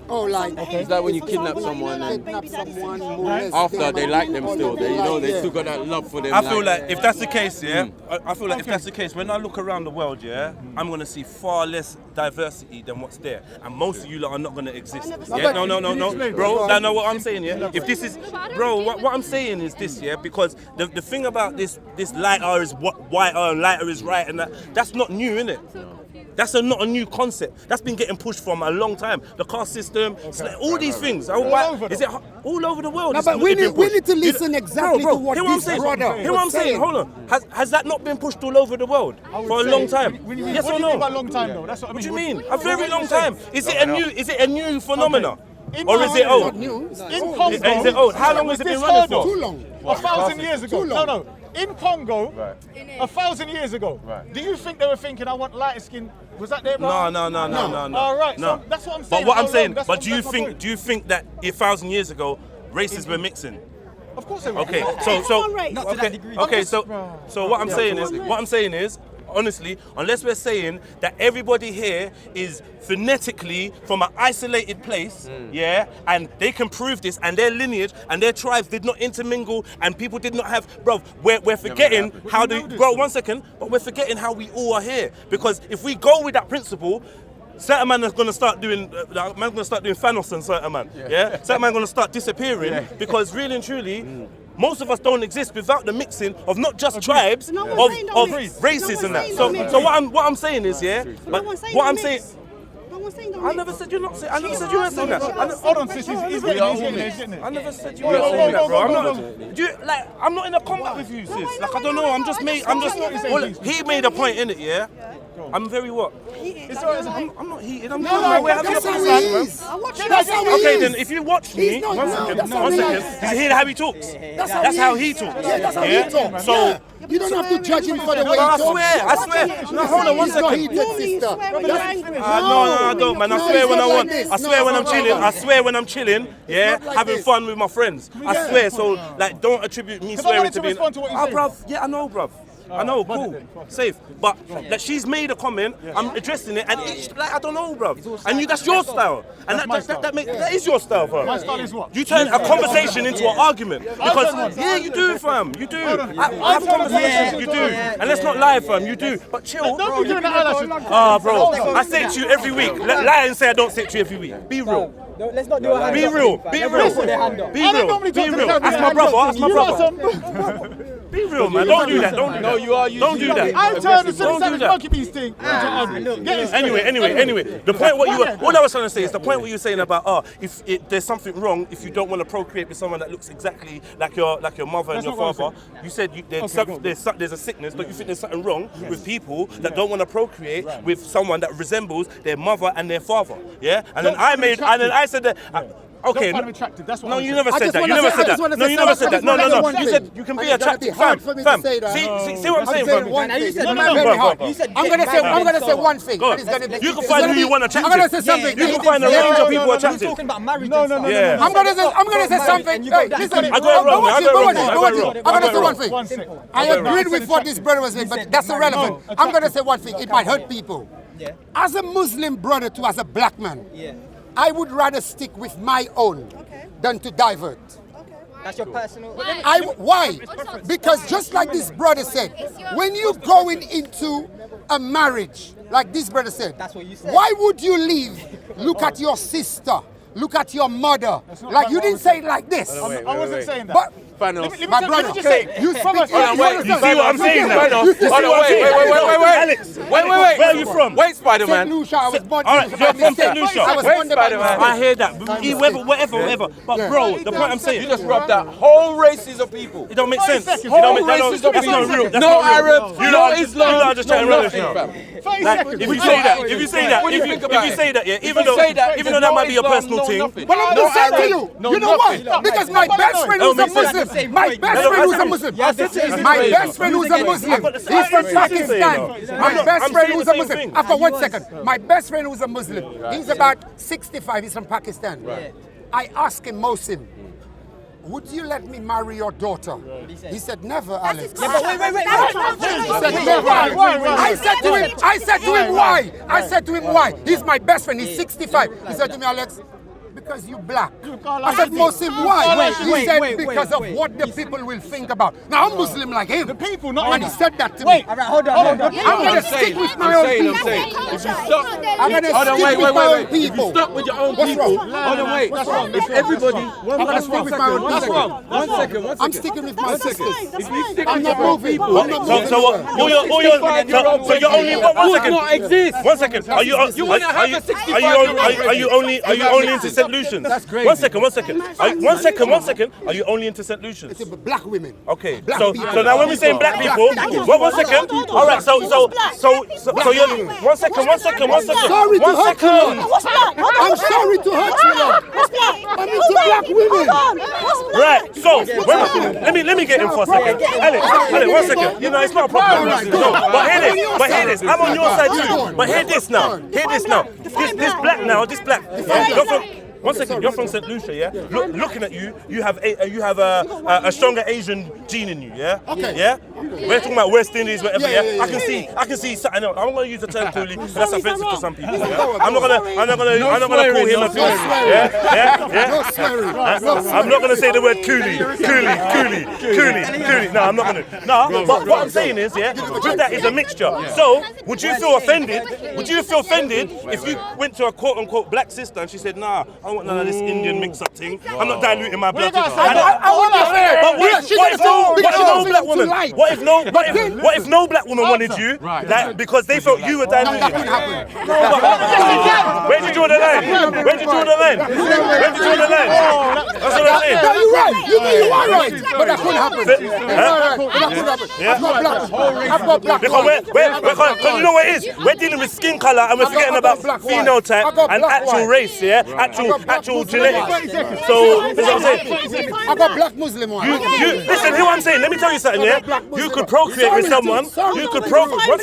Oh, like It's like when you kidnap someone and molest after them, they and like them still. They, you know, they yeah. still got that love for them. I feel like if that's the case, yeah, I feel like if that's the case, when I look around the world, yeah, I'm gonna see far less diversity than what's there, and most of you lot are not gonna exist. Yeah, no, bro. That's not what I'm saying. Yeah, if this is, bro, what I'm saying is this, yeah, because the thing about this lighter is whiter and lighter is right, and that's not new, innit? That's not a new concept. That's been getting pushed from a long time. The caste system, all these things. Is it all over the world? No, but we need to listen exactly to what this brother Hear what I'm saying? Hold on. Has that not been pushed all over the world for a long time? Yes or no? What do you mean by long time though? That's what I mean. What do you mean? A very long time. Is it a new phenomenon? Or is it old? In Congo, is it old? How long has it been running for? Too long. 1,000 years ago. No. In Congo, 1,000 years ago, do you think they were thinking, I want lighter skin? Was that their problem? No. All right, so that's what I'm saying. But what I'm saying, but do you think that 1,000 years ago, races were mixing? Of course they were. Okay, so what I'm saying is, honestly, unless we're saying that everybody here is phonetically from an isolated place, yeah, and they can prove this, and their lineage and their tribes did not intermingle, and people did not have, bro, we're forgetting how they, bro, 1 second, but we're forgetting how we all are here. Because if we go with that principle, certain man is gonna start doing, Thanos and certain man, yeah? Certain man gonna start disappearing, because really and truly, most of us don't exist without the mixing of not just tribes, of races and that. So what I'm saying is, yeah, but what I'm saying. I never said you're not saying. I never said you weren't saying that. Hold on, sis. He's getting it. I never said you weren't saying that, bro. I'm not in a combat with you, sis. Like, I don't know. Well, he made a point in it, yeah. I'm very what? I'm not heated. I'm not. We're having a conversation. Okay, then if you watch me, one second. Did you hear how he talks? That's how he talks. That's how he talks. So. You don't have to judge him for the way he talks. I swear. No, hold on 1 second. No, I don't, man. I swear when I want. I swear when I'm chilling. I swear when I'm chilling, yeah, having fun with my friends. I swear. So, like, don't attribute me swearing to being. Oh, bruv. Yeah, I know, bruv. I know, cool, safe. But like, she's made a comment, I'm addressing it, and it's like, I don't know, bruv. And that's your style. And that is your style, fam. My style is what? You turn a conversation into an argument. Because, yeah, you do, fam. You do. I have conversations, you do. And let's not lie, fam. You do. But chill. Don't be doing that. Ah, bro. I say it to you every week. Lie and say I don't say it to you every week. Be real. No, let's not do a hand Be up. real. Be real. Be real. Be real. That's my brother. That's my brother. Be real, man. Don't do that. Don't do that. No, you are. Don't do that. I turned the Savage Monkey Beast thing. Anyway. The point what I was trying to say is the point what you were saying about if there's something wrong if you don't want to procreate with someone that looks exactly like your mother and your father. You said there's a sickness. Don't you think there's something wrong with people that don't want to procreate with someone that resembles their mother and their father? Yeah. And then I said that. Okay. Don't find him attractive. That's what no, you never said that. You never said that. No, you never said that. No. You said you can be attractive. Fam. See what I'm saying, fam? I'm gonna say one thing. You can find who you want attractive. I'm gonna say something. You can find a range of people attractive. You're talking about marriage. No. I'm gonna say something. Hey, listen. I got it wrong. I'm gonna say one thing. I agreed with what this brother was saying, but that's irrelevant. I'm gonna say one thing. It might hurt people. As a Muslim brother to as a black man, I would rather stick with my own than to divert. That's your personal. Why? Because just like this brother said, when you going into a marriage, like this brother said, that's what you said. Why would you leave? Look at your sister. Look at your mother. Like you didn't say it like this. I wasn't saying that. But my brother, you see what I'm saying now? Alex, wait. Where are you from? Wait, Spider-Man. You're from St. Lucia. I hear that. Whatever. But bro, the point I'm saying, you just rubbed out whole races of people. It don't make sense. That's not real. No Arab, no Islam, you are just trying to rubbish now. If you say that, yeah, even though that might be your personal thing. But I'm just saying to you, you know why? Because my best friend who's a Muslim, my best friend who's a Muslim, he's from Pakistan. My best friend who's a Muslim, after 1 second, my best friend who's a Muslim, he's about 65, he's from Pakistan. I asked him, Mohsin, would you let me marry your daughter? He said, never, Alex. Yeah, but wait. He said, never, Alex. I said to him, why? He's my best friend, he's 65. He said to me, Alex, because you black. I said, Muslim, why? He said, because of what the people will think about. Now, I'm Muslim like him. The people, not and he said that to me. All right, hold on. I'm going to stick with my own people. If you stop, I'm going to stick with my own people. If you stop with your own people, hold on, wait. If everybody, I'm going to stick with my own people. One second. I'm sticking with my sisters. If you stick I'm with not your own moving. people, I'm not moving. So you're only one second. not exist. 1 second. Are you only into St. Lucians? That's great. 1 second. 1 second. Are you only into St. Lucians? It's black women. Okay. So now when we say black people, 1 second. All right. So you're 1 second. 1 second. 1 second. Sorry to hurt you. What's black? I'm sorry to hurt you. What's black? I'm into black women. Right. So let me get in for a second. Alex, 1 second. You know it's not a problem. No, but hear this. I'm on your side too. But hear this now. This black now. This black. You're from. 1 second, you're from St. Lucia, yeah? Looking at you, you have a stronger Asian gene in you, yeah? Okay. Yeah? We're talking about West Indies, whatever, yeah? I can see something else. I'm gonna use the term coolie, but that's offensive to some people. Yeah? I'm not gonna call him a coolie. Yeah? I'm not gonna say the word coolie. No, I'm not gonna. No, but what I'm saying is, yeah, with that is a mixture. So, would you feel offended? Would you feel offended if you went to a quote unquote black sister and she said, nah, I don't want none of this Indian mix-up thing. I'm not diluting my blood. But what if no black woman? What if no black woman wanted you? Like, because they felt you were diluting. That could happen. Where did you draw the line? That's what I'm saying. No, you're right. You are right. But that couldn't happen. Yeah. I've got black. Because you know what it is? We're dealing with skin color and we're forgetting about phenotype and actual race, yeah? Actual genetics. So, that's what I'm saying. I got black Muslim one. Listen, hear what I'm saying. Let me tell you something, yeah? You could procreate with someone. You could procreate. 1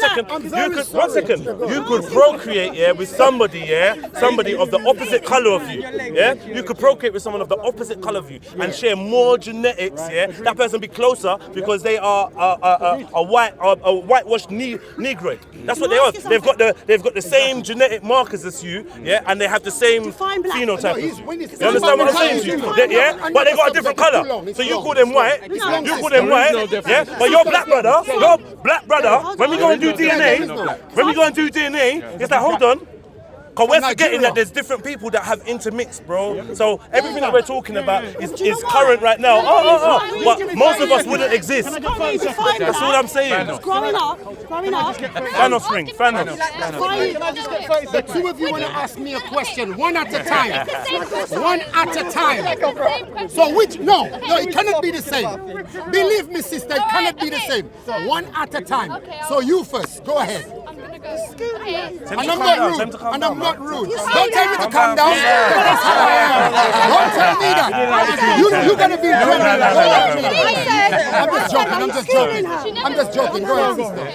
second. You could procreate, yeah, with somebody, yeah? Somebody of the opposite color of you, yeah? You could procreate with someone of the opposite color of you and share more genetics, yeah? That person be closer because they are a whitewashed Negroid. That's what they are. They've got the same genetic markers as you, yeah? And they have the same phenotype as you. You understand what I'm saying to you? Yeah? But they got a different color. So you call them white, yeah? But your black brother, when we go and do DNA, it's like, hold on. Because we're forgetting that there's different people that have intermixed, bro. So everything that we're talking about is current right now. But most of us wouldn't exist. That's what I'm saying. Growing up. Thanos ring. The two of you want to ask me a question, one at a time. One at a time. So which? No, it cannot be the same. Believe me, sister, it cannot be the same. One at a time. So you first, go ahead. And I'm not rude. Don't tell me to calm down. Don't tell me that. You're gonna be I'm just joking. Go ahead, sister.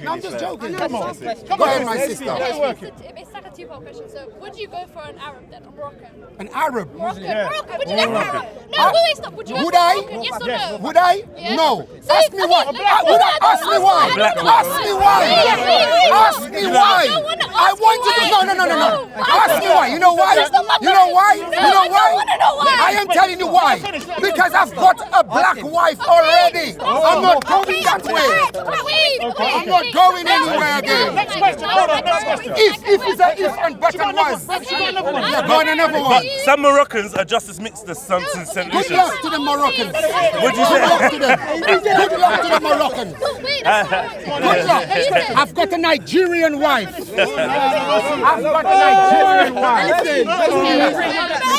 I'm just joking. Come on. Go ahead, my sister. It's like a two-part question. So, would you go for an Arab then, a Moroccan? An Arab? Moroccan. Would you go for Arab? No, wait, stop. Would you go for Moroccan? Yes or no? Would I? Yeah. No. Ask me why. Ask me why. I want you to. No. Ask me why. You know why? I am telling you why. Because I've got a black wife already. I'm not going that way. I'm not going anywhere again. Next question. Hold on. Next question. If it's a if and but and was. Yeah, go on another one. Some Moroccans are just as mixed as some St. Lucians. Good luck to the Moroccans. What'd you say? Good luck to the Moroccans. Good luck. I've got a Nigerian wife. I've got a Nigerian wife.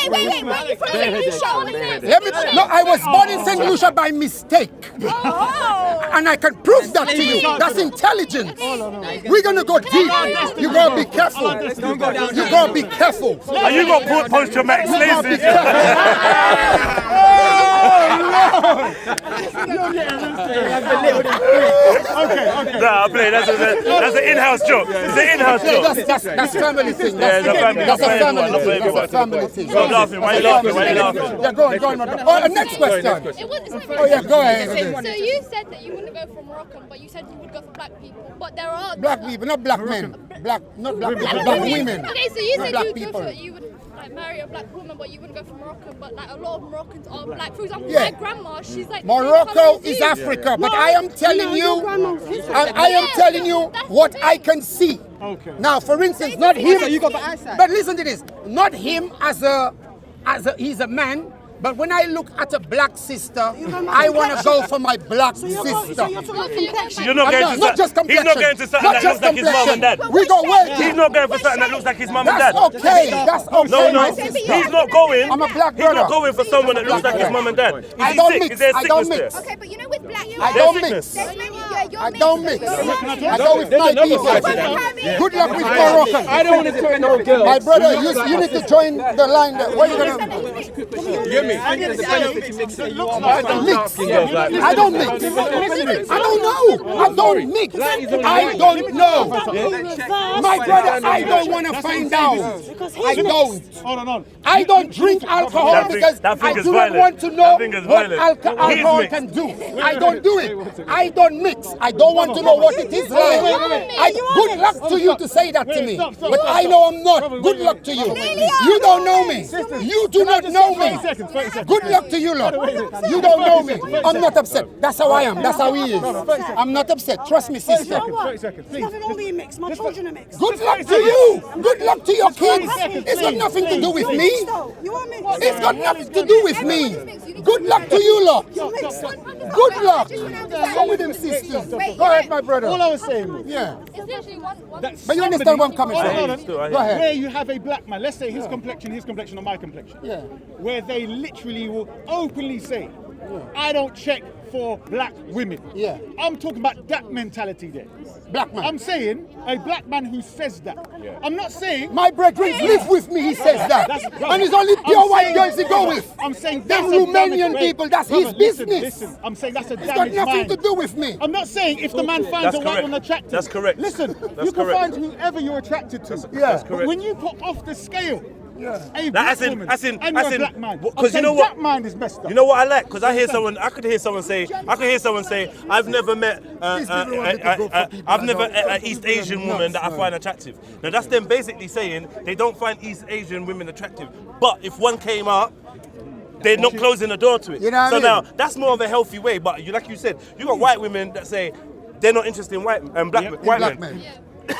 Wait. Where are you from, St. Lucia? No, I was born in St. Lucia by mistake. And I can prove that to you. That's intelligence. We're going to go deep. You're going to be careful. You're going to be careful. Are you going to post-traumatic slavery? Okay. Nah, I play. That's an in-house joke. It's an in-house joke. That's family thing. That's a family thing. Stop laughing. Why are you laughing? Yeah, go on. Next question. Oh, yeah, go ahead. So you said that you wouldn't go for Moroccan, but you said you would go for black people. But there are black people, not black men. Not black people, black women. Okay, so you said you would go for like marry a black woman, but you wouldn't go for Moroccan. But like a lot of Moroccans are like, for example, Yeah. my grandma, she's like Morocco is Africa, but I am telling you, I am telling you what I can see. Okay. Now, for instance, not him. So you got the eyesight. But listen to this. Not him as a he's a man. But when I look at a black sister, I want to go for my black sister. You're not I'm going to not just He's not going to something that looks like his mum and dad. We go wait. He's not going for something that looks like his mum and dad. That's okay. That's okay. No, my sister. he's not going. I'm a black He's brother. not going for someone that looks like his mum and dad. Is I he don't sick? mix. Is there I don't sickness mix. there? Okay, but you know with black, I don't mix. there's many, you're I don't mix. I go with There's my another people. side to that. Good luck with Moroccan. I don't want to turn no girl. My brother, you need to join the line. Where you gonna? You get me? I don't mix. I don't know. I don't mix. I don't know. My brother, I don't want to find out. I don't. Hold on. I don't drink alcohol because I do not want to know what alcohol can do. I don't do it. I don't mix. I don't want to know what it is like. Good luck to you to say that to me. But I know I'm not. Good luck to you. You don't know me. You do not know me. Good luck to you, Lord. You don't know me. I'm not upset. That's how I am. That's how he is. I'm not upset. Trust me, sister. 30 seconds. There's nothing wrong being mixed. My children are mixed. Good luck to you. Good luck to your kids. It's got nothing to do with me. You are mixed. It's got nothing to do with me. Good luck to you, lot. Good luck. Come with them, sisters. Go ahead, my brother. All I was saying was, Yeah. It's literally one. But you understand where I'm coming from. hold on. Go ahead. Where you have a black man, let's say his complexion, or my complexion. Yeah. Where they literally will openly say, I don't check for black women. Yeah. I'm talking about that mentality there. Black man. I'm saying a black man who says that. I'm not saying My brethren live with me, he says that. And it's only I'm pure white saying- girls he go with. I'm saying Them that's a Romanian damaged- people, that's Brother, his listen, business. Listen, I'm saying that's a It's got damaged nothing mind. to do with me. I'm not saying if the man finds That's a white correct. woman attractive. That's correct. Listen, That's you can correct. find whoever you're attracted to. That's But correct. when you put off the scale, a That black as in- woman as in- and you're as a in- black man, because I'm you saying know what? that mind is messed up. You know what I like? Because I could hear someone say, I've never met, I've never met an East Asian woman that I find attractive. Now that's them basically saying they don't find East Asian women attractive. But if one came up, they're not closing the door to it. You know what so I mean? now that's more of a healthy way. But like you said, you got white women that say they're not interested in white Black men. men.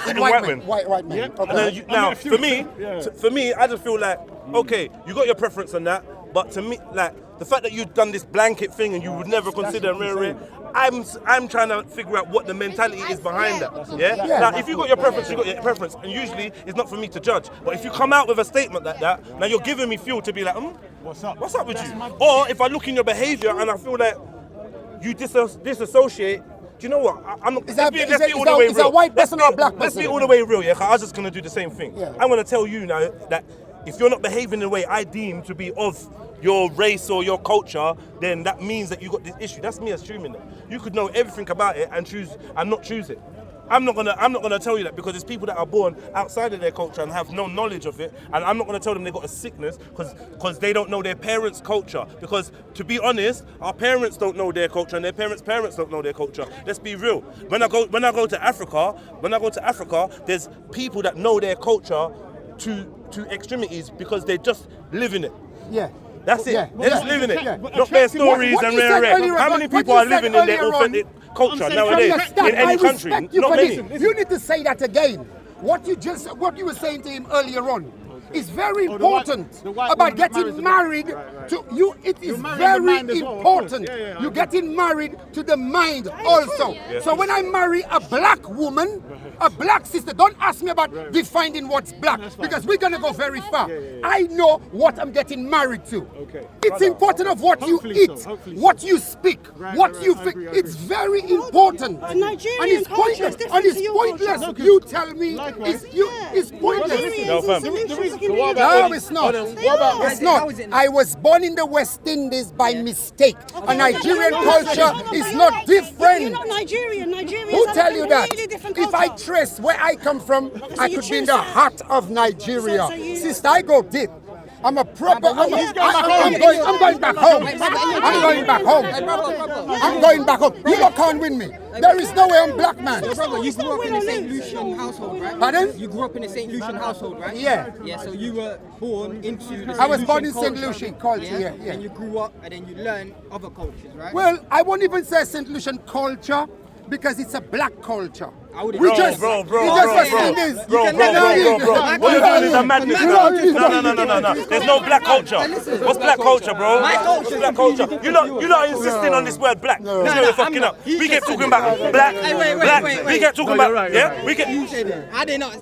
And White white men. men. White men. And Okay. then now, for me, I just feel like, okay, you got your preference on that, but to me, like the fact that you've done this blanket thing and you would never consider marrying, I'm trying to figure out what the mentality is behind that. Yeah. Now, if you got your preference, you got your preference, and usually it's not for me to judge. But if you come out with a statement like that, now you're giving me fuel to be like, What's up? What's up with you? Or if I look in your behaviour and I feel like you disassociate. Do you know what? I'm not. Is that Let's a white person or a black Let's person? be all the way real, yeah. 'Cause I was just gonna do the same thing. Yeah. I'm gonna tell you now that if you're not behaving in the way I deem to be of your race or your culture, then that means that you got this issue. That's me assuming that. You could know everything about it and choose and not choose it. I'm not gonna tell you that because there's people that are born outside of their culture and have no knowledge of it, and I'm not gonna tell them they got a sickness because they don't know their parents' culture. Because to be honest, our parents don't know their culture and their parents' don't know their culture. Let's be real. When I go to Africa, there's people that know their culture to extremities because they just live in it. Yeah. That's it. Yeah. They're just living it. Yeah. Not their stories What and you said rare. earlier How on- many what people you are said living in their earlier on- authentic culture nowadays Understand, in any I country? respect you Not for many. this. You need to say that again. What you were saying to him earlier on is very important the white about woman that marries getting the married Right. to you. It is marrying the very mind as well, of course. important. Yeah, You're getting married to the mind also. So when I marry a black woman, a black sister, don't ask me about defining what's black because we're gonna go very far. I know what I'm getting married to. Okay. It's important of what you Hopefully eat, so, hopefully so. what you speak, what you I think. agree. It's very important. Nigerian And it's culture is pointless. different And it's to your pointless. culture. You tell me Likewise. it's pointless. Nigerians fam. and solutions can No, be it's not. are. It's not. I was born in the West Indies by mistake. A Nigerian culture is not You're different. not Nigerian. Nigerians Who have tell a you that? completely different If I culture. trace where I come from, I you could be in choose the that. heart of Nigeria. So you- Sister, I go deep. I'm a proper. I'm going back home. I'm going back home. You lot can't win me. There is no way I'm black man. So brother, you grew up in a St. Lucian household, right? Pardon? You grew up in a St. Lucian household, right? Yeah. Yeah, so you were born into the I was born in culture. St. Lucian culture, yeah. And you grew up and then you learned other cultures, right? Well, I won't even say St. Lucian culture because it's a black culture. Bro. What are you doing is a madness. No. There's no black culture. What's black culture, bro? What's black culture? You lot are insisting on this word black. This is what you're fucking up. We get talking about black. We get talking about I did not.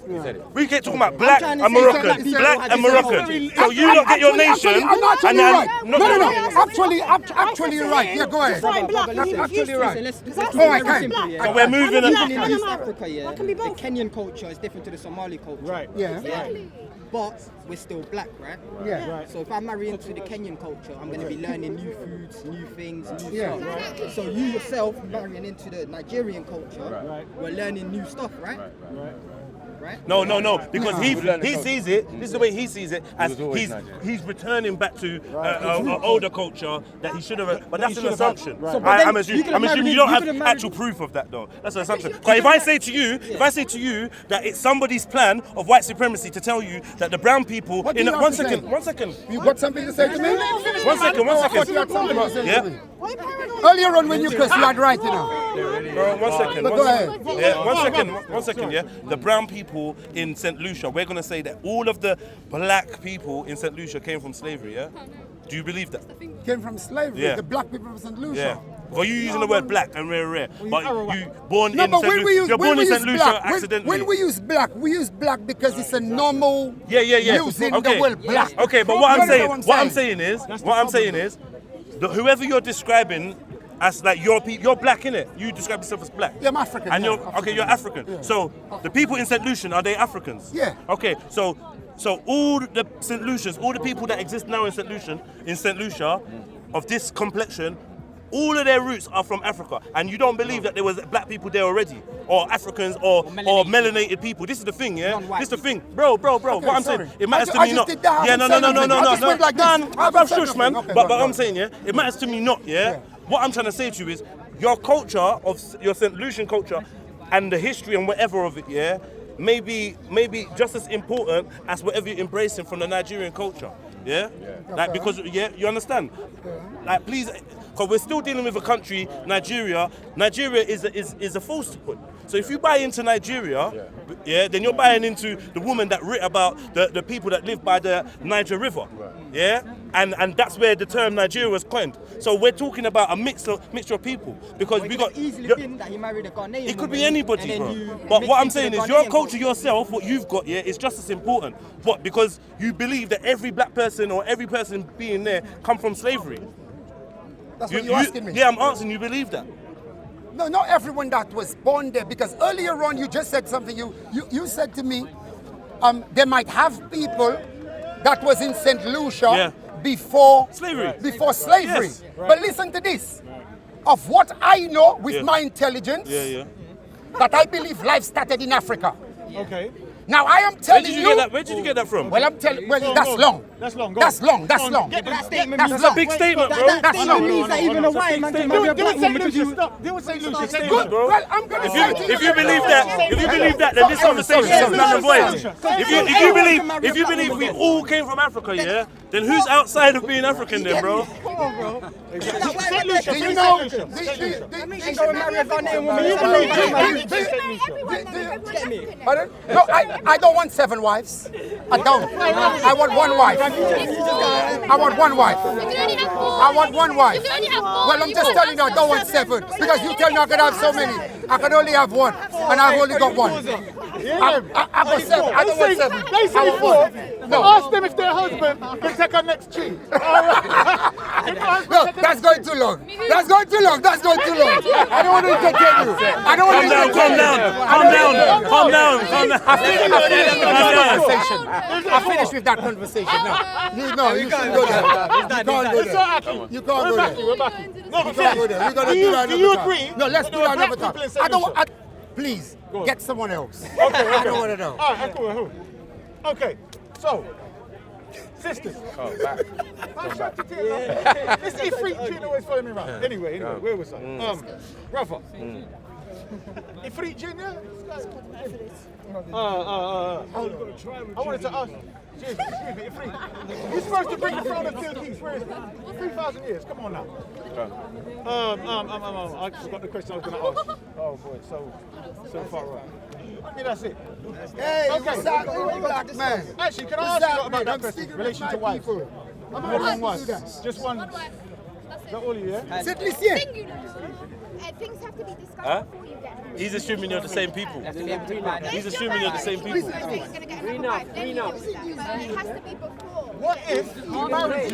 We get talking about black and Moroccan. Black and Moroccan. So you lot get your nation. I'm actually right. No. Actually right. Yeah, go ahead. Actually right. So we're moving. In East Africa, the Kenyan culture is different to the Somali culture. Right. Yeah. But we're still black, right? Yeah. Right. So if I marry into the Kenyan culture, I'm going to be learning new foods, new things, new Yeah. stuff. Right? So you yourself marrying into the Nigerian culture, we're learning new stuff, right? Right? No, because he sees it. This is the way he sees it, as he's returning back to an older culture that he should have. But that's an assumption. I'm assuming you don't have actual proof of that, though. That's an assumption. But if I say to you that it's somebody's plan of white supremacy to tell you that the brown people in one second. You got something to say to me? One second. Yeah. Earlier on when you cursed, you had right, you know. Bro, one second. But go ahead. Yeah, one second, yeah. The brown people in St. Lucia, we're going to say that all of the black people in St. Lucia came from slavery, yeah? Do you believe that? Came from slavery, Yeah. the black people from St. Lucia. Yeah. Well, you using the word black and rare. But you born No, in but St. when we Lucia. use, You're when born we in use St. Lucia black, accidentally. when we use black because it's a normal using the word black. Okay, but what I'm saying is, whoever you're describing as like you're black, innit? You describe yourself as black. Yeah, I'm African. And yeah, you're African. you're African. Yeah. So the people in St. Lucian, are they Africans? Yeah. Okay, so all the St. Lucians, all the people that exist now in St. Lucia, of this complexion, all of their roots are from Africa, and you don't believe that there was black people there already, or Africans, or melanated people. This is the thing, yeah. This is the thing, bro. Okay, what I'm sorry. saying, it matters to I me just not. did that. Yeah, no. I just went like this. Shush, man. Okay, But go on. I'm saying, yeah, it matters to me not, yeah. What I'm trying to say to you is, your culture of your St. Lucian culture, and the history and whatever of it, yeah, maybe just as important as whatever you're embracing from the Nigerian culture. Yeah? Like, because, you understand? Like, please, because we're still dealing with a country, Nigeria. Nigeria is a falsehood. So if you buy into Nigeria, then you're buying into the woman that writ about the people that live by the Niger River. Yeah? And that's where the term Nigeria was coined. So we're talking about a mixture of people. Because we got easily been that he married a Ghanaian. it could be anybody, bro. But what I'm saying is your culture yourself, what you've got, is just as important. What? Because you believe that every black person or every person being there come from slavery. That's what you're asking me. Yeah, I'm answering. You believe that? No, not everyone that was born there, because earlier on you just said something. You said to me, they might have people that was in St. Lucia before slavery. Yes. But listen to this. Of what I know with my intelligence, that I believe life started in Africa. Okay. Now I am telling you. Where did you get that from? Well, I'm telling. Well, that's long. That's long. That's long. That's long. That statement That's means long. a big statement, bro. That statement means that even a white man can marry a black woman because you. They would say Lucian. Good, bro. Well, I'm going to say to you. If you believe that, then this conversation is null and void. If you believe we all came from Africa, yeah, then who's outside of being African then, bro? Come on, bro. St. Lucia. Do you know? That means you go and marry a Ghanaian woman. Pardon? No, I don't want 7 wives. I don't. I want 1 wife. I want 1 wife. I want 1 wife. Well, I'm just telling you, I don't want 7 because you tell me I can have so many. I can only have 1, and I've only got 1. I got 7. I don't want 7. They say 4. No. Ask them if their husband can take her next cheat. No, that's going too long. That's going too long. That's going too long. I don't want to entertain you. I don't want to entertain you. Calm down. I finished with that conversation. No, you shouldn't go there. You can't go there. You can't go there. We're back. You can't go there. We're gonna do that another time. Do you agree? No, let's do that another time. I don't want. Please get someone else. Okay. I don't want to know. All right, cool. Okay, so Sisters. Oh, back. This Ifrit Jinn always following me around. Anyway, where was I? Brother. Ifrit Jinn, yeah? I wanted to ask. Excuse me, Ifrit. You're supposed to bring the throne of Bilqis. Where is it? 3,000 years. Come on now. I forgot the question I was going to ask. Oh boy, so far away. I think that's it. Hey, what's up, black man? Actually, can I ask you about that question? Relation to wives. More than one. Just one. Is that all of you, yeah? C'est lycée. Things have to be discussed before you get married. He's assuming you're the same people. He's assuming you're the same people. It has to be before. What if you married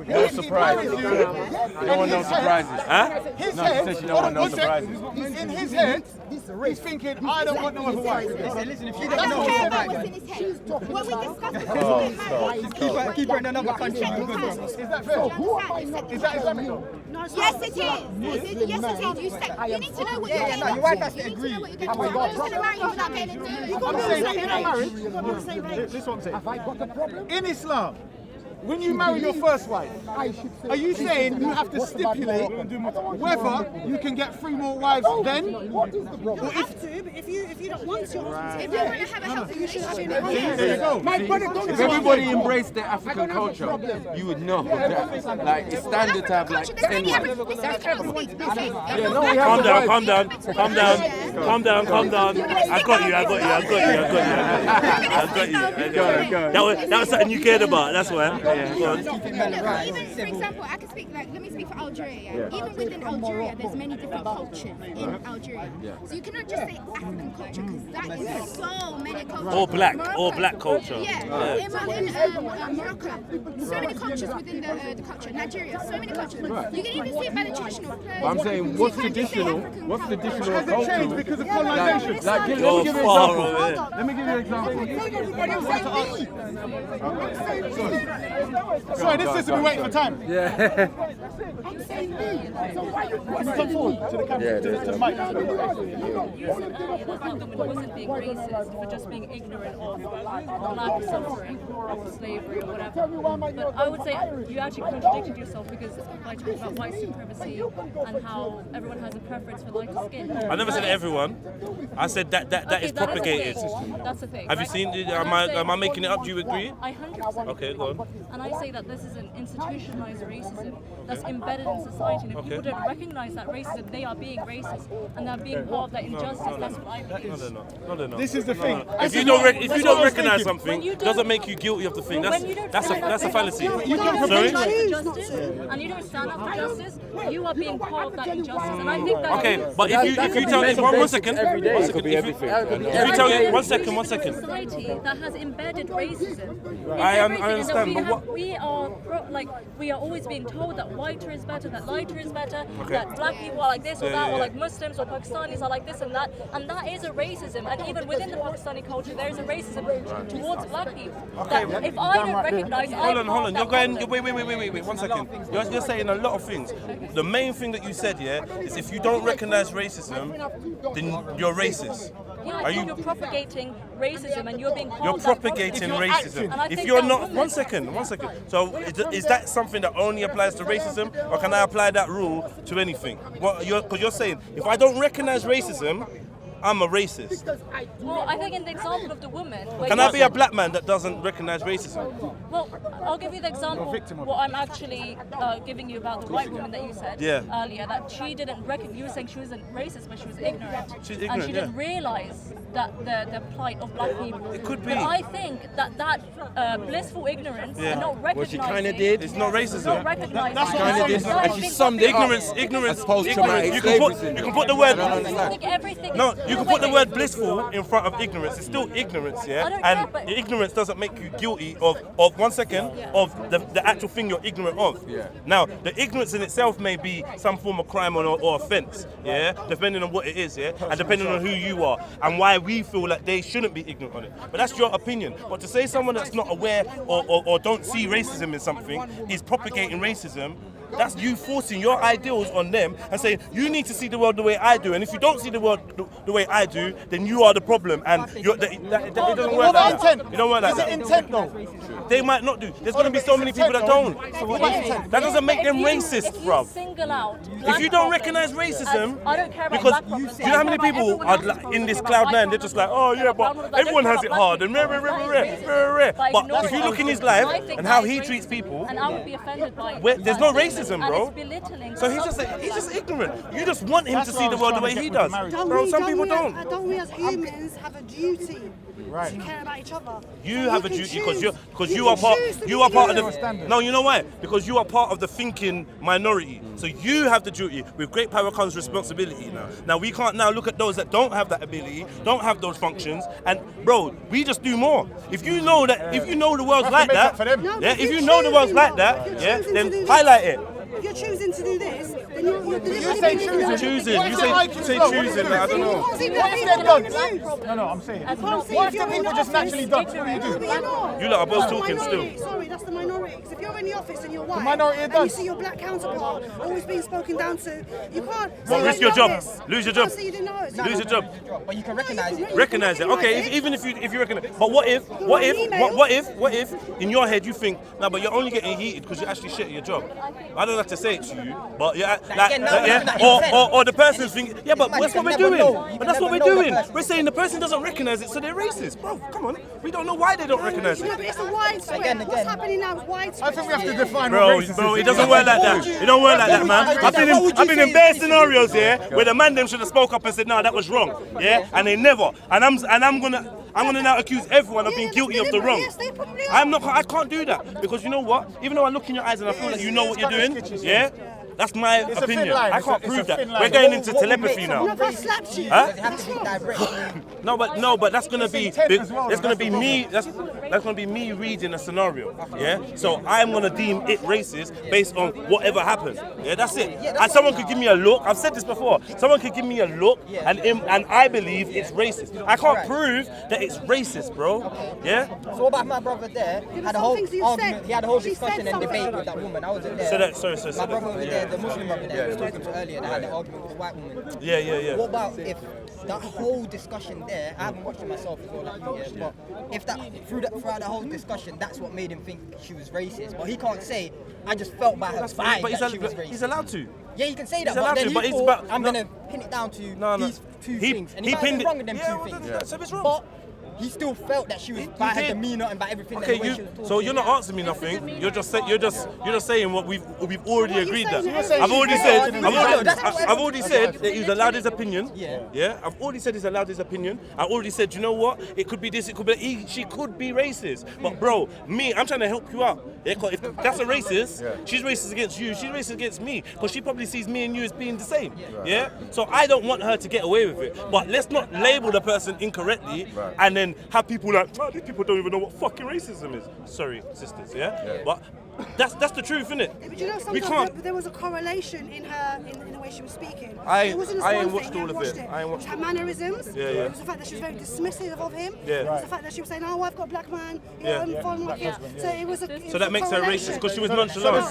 No surprises. You don't want no surprises. Huh? his No, head, she said she don't want no surprises. in his head, he's thinking, I don't want no other wife. Listen, if you I don't don't know care her about back, what's in his head. What we discussed before we get married. keep her in another country. Is that fair? Is that Islamic though? Yes, it is. Yes, it is. You need to know what you're getting your into. wife has to You need to agree. know what you're getting into. I'm not just going to marry you without getting into it. I'm saying, in marriage, this is what I'm saying. Have I got a problem? In Islam, when you marry your first wife, are you saying you have to stipulate whether you can get 3 more wives then? What is the problem? You have to, but if you don't want your husband If to you want to have a healthy relationship, There you go. My brother don't If everybody embraced their African culture, you would know that. Like, it's standard to have like 10 wives. Calm down. I got you. That was something you cared about. That's why. Go on. even, for example, I can speak, like, let me speak for Algeria. Even within Algeria, there's many different cultures in Algeria. So you cannot just say African culture, because that is so many cultures. Or black culture. Yeah. In Morocco, so many cultures within the culture. Nigeria, so many cultures. You can even see it by the traditional clothes. But I'm saying, what's traditional Has it changed because of colonization? Like, let me give you an example. Let me give you an example. Sorry, this system is waiting for time. Yeah. I'm saying me. So why you Come forward to the camera, to the mic. You said earlier that that woman wasn't being racist for just being ignorant of black suffering, of slavery or whatever. But I would say you actually contradicted yourself, because by talking about white supremacy and how everyone has a preference for lighter skin. I never said everyone. I said that is propagated. That's the thing. Have you seen it? Am I making it up? Do you agree? I 100% Okay, go on. And I say that this is an institutionalized racism that's embedded in society. And if people don't recognize that racism, they are being racist, and they're being part of that injustice. That's what I believe. No, they're not. This is the thing. If you don't recognize something, it doesn't make you guilty of the thing. That's a fallacy. You don't Sorry? recognize justice, and you don't stand up for justice, you are being part of that injustice. And I think that Okay, but if you tell me one second, if you tell me one second. Society that has embedded racism. I everything, understand, and but we are always being told that whiter is better, that lighter is better, that black people are like this or that, or like Muslims or Pakistanis are like this and that is a racism. And even within the Pakistani culture, there is a racism towards black people. Okay, that if I don't recognize, hold on. You're going. Wait. 1 second. You're saying a lot of things. The main thing that you said, is if you don't recognize racism, then you're racist. Yeah, I think you're propagating racism, and you're being part You're of that propagating process. racism. And I If think you're that not, woman- 1 second. So is that something that only applies to racism, or can I apply that rule to anything? Because you're saying if I don't recognize racism, I'm a racist. Well, I think in the example of the woman... where Can you- I be a black man that doesn't recognize racism? Well, I'll give you the example, what I'm actually giving you about the white woman that you said earlier, that she didn't recognize, you were saying she wasn't racist, but she was ignorant. She's and ignorant, she didn't realize that the plight of black people. It could be. But I think that blissful ignorance and not recognizing... Well, she kind of did. It's not racism. Not recognizing... She kind of did, and she summed it up. Ignorance. Post-traumatic You slavery can put the word... I think everything... No, you can put the word blissful in front of ignorance. It's still ignorance, I don't And care, but- ignorance doesn't make you guilty of 1 second, of the actual thing you're ignorant of. Now, the ignorance in itself may be some form of crime or offence, depending on what it is, and depending on who you are and why we feel like they shouldn't be ignorant on it. But that's your opinion. But to say someone that's not aware or don't see racism in something is propagating racism, That's you forcing your ideals on them and saying, you need to see the world the way I do. And if you don't see the world the way I do, then you are the problem. And it doesn't work like that. It don't work like that. Is it intent though? They might not do. There's going to be so many people that don't. That doesn't make them racist, bruv. Single out. If you don't recognize racism, I don't care about because black problems. do you know how many people are like, in this cloud nine? They're just like, oh yeah, but everyone has it hard and rare. But if you look in his life and how he treats people, and I would be offended by there's no racism, bro. And it's belittling. So he's just ignorant. You just want him to see the world the way he does, bro. Some people don't. Don't we as humans have a duty to care about each other? You have a duty because you are part of the. No, you know why? Because you are part of the thinking minority. So you have the duty. With great power comes responsibility. Now we can't now look at those that don't have that ability, don't have those functions, and bro, we just do more. If you know the world's like that, if you know the world's like that, then highlight it. If you're choosing to do this, then you're say choosing. You say choosing. I don't know. What if they're done? No, I'm saying. What if the people just naturally done? What do you do? You lot are both talking still. Sorry, that's the minority. Because if you're in the office and you're white, minority and you see your black counterpart always being spoken down to, you can't. Risk your job. Lose your job. Lose your job. But you can recognize it. Recognize it. Okay, even if you recognize. But what if in your head you think, no, but you're only getting heated because you actually shit at your job. I don't have to say it to you, but or the person's thinking, yeah, but that's what we're doing. But that's what we're doing. We're saying the person doesn't recognize it, so they're racist, bro. Come on, we don't know why they don't recognize it. But it's a widespread. What's happening now is widespread. I think we have to define bro, it doesn't work like that. It don't work like that, man. I've been in bare scenarios here where the man them should have spoke up and said, no, that was wrong. Yeah, and they never. And I'm gonna now accuse everyone of being guilty of the wrong. I can't do that because you know what? Even though I look in your eyes and I feel like you know what you're doing, yeah. That's my opinion. I can't prove that. We're going into telepathy now. Huh? No, but that's gonna be me. That's gonna be me reading a scenario. Yeah. So I'm gonna deem it racist based on whatever happens. Yeah, that's it. And someone could give me a look. I've said this before. Someone could give me a look, and I believe it's racist. I can't prove that it's racist, bro. Yeah. So what about my brother there? Had a whole argument. He had a whole discussion and debate with that woman. I wasn't there. Sorry. My brother over there. The Muslim brother that I was talking to earlier, they had an argument with a white woman. Yeah. What about if that whole discussion there, I haven't watched it myself as well like you, but if throughout the whole discussion, that's what made him think she was racist. But he can't say, I just felt by her vibe that she was racist. He's allowed to. Yeah, he can say that, but then he thought, I'm going to pin it down to these two things. And he might have been wrong with them two things. So it's wrong. But he still felt that she was by her demeanor and by everything. Okay, so you're not answering me nothing. You're just saying what we've already agreed that. I've already said that he's allowed his opinion. Yeah. I've already said he's allowed his opinion. I already said, you know what? It could be this. It could be she could be racist. But bro, I'm trying to help you out. Yeah, 'cause if that's a racist, she's racist against you. She's racist against me because she probably sees me and you as being the same. Yeah. So I don't want her to get away with it. But let's not label the person incorrectly and then have people like, oh, these people don't even know what fucking racism is. Sorry, sisters, yeah? But that's the truth, isn't it? But you know, sometimes there was a correlation in the way she was speaking. I ain't watched all of it. Her mannerisms. Yeah. It was the fact that she was very dismissive of him. Yeah. It was the fact that she was saying, oh, I've got a black man. I'm following my kids. So it was a So that makes her racist because she was nonchalant.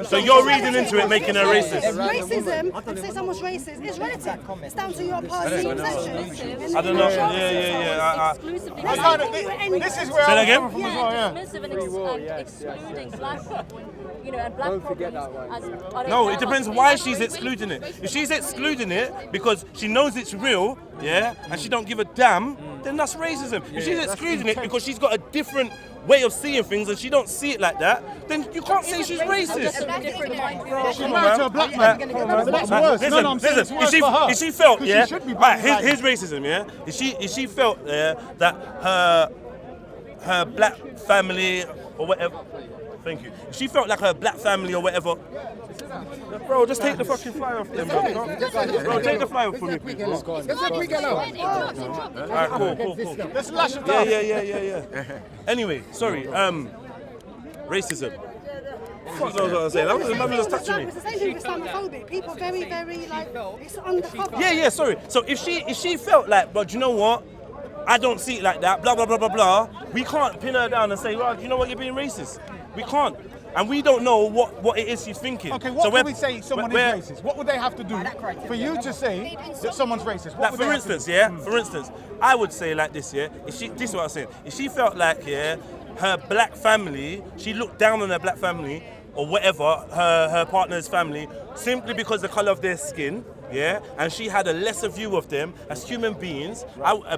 So you're reading into it, making her racist. Racism, if say someone's racist, it's relative. It's down to your perception. I don't know. Yeah. This is where I'm coming from as well, yeah. Dismissive and excluding black people, and black problems. No, it depends why she's excluding it. If she's excluding it because she knows it's real, yeah, and she don't give a damn, then that's racism. If she's excluding it because she's got a different way of seeing things and she don't see it like that, then you can't say she's racist. She's married to a black man. But that's worse. Listen, if she felt, yeah, right, here's racism, yeah. If she felt that her black family or whatever, thank you. If she felt like her black family or whatever, bro, just take the fucking fly off them, bro. Bro, take the fly off for me, please. Alright, cool. Let's lash it down. Yeah. Anyway, sorry, racism. Fuck knows what I'm saying. That was just touching me. It's the same thing with Islamophobic. People very, like, it's undercover. Yeah, sorry. So if she felt like, but you know what? I don't see it like that, blah, blah, blah, blah, blah. We can't pin her down and say, well, you know what, you're being racist. We can't. and we don't know what it is she's thinking. Okay, what would we say someone is racist? What would they have to do for you to say that someone's racist? What Like would for they instance, have to do? for instance, I would say like this, this is what I'm saying. If she felt like, her black family, she looked down on her black family or whatever, her partner's family, simply because the color of their skin, and she had a lesser view of them as human beings,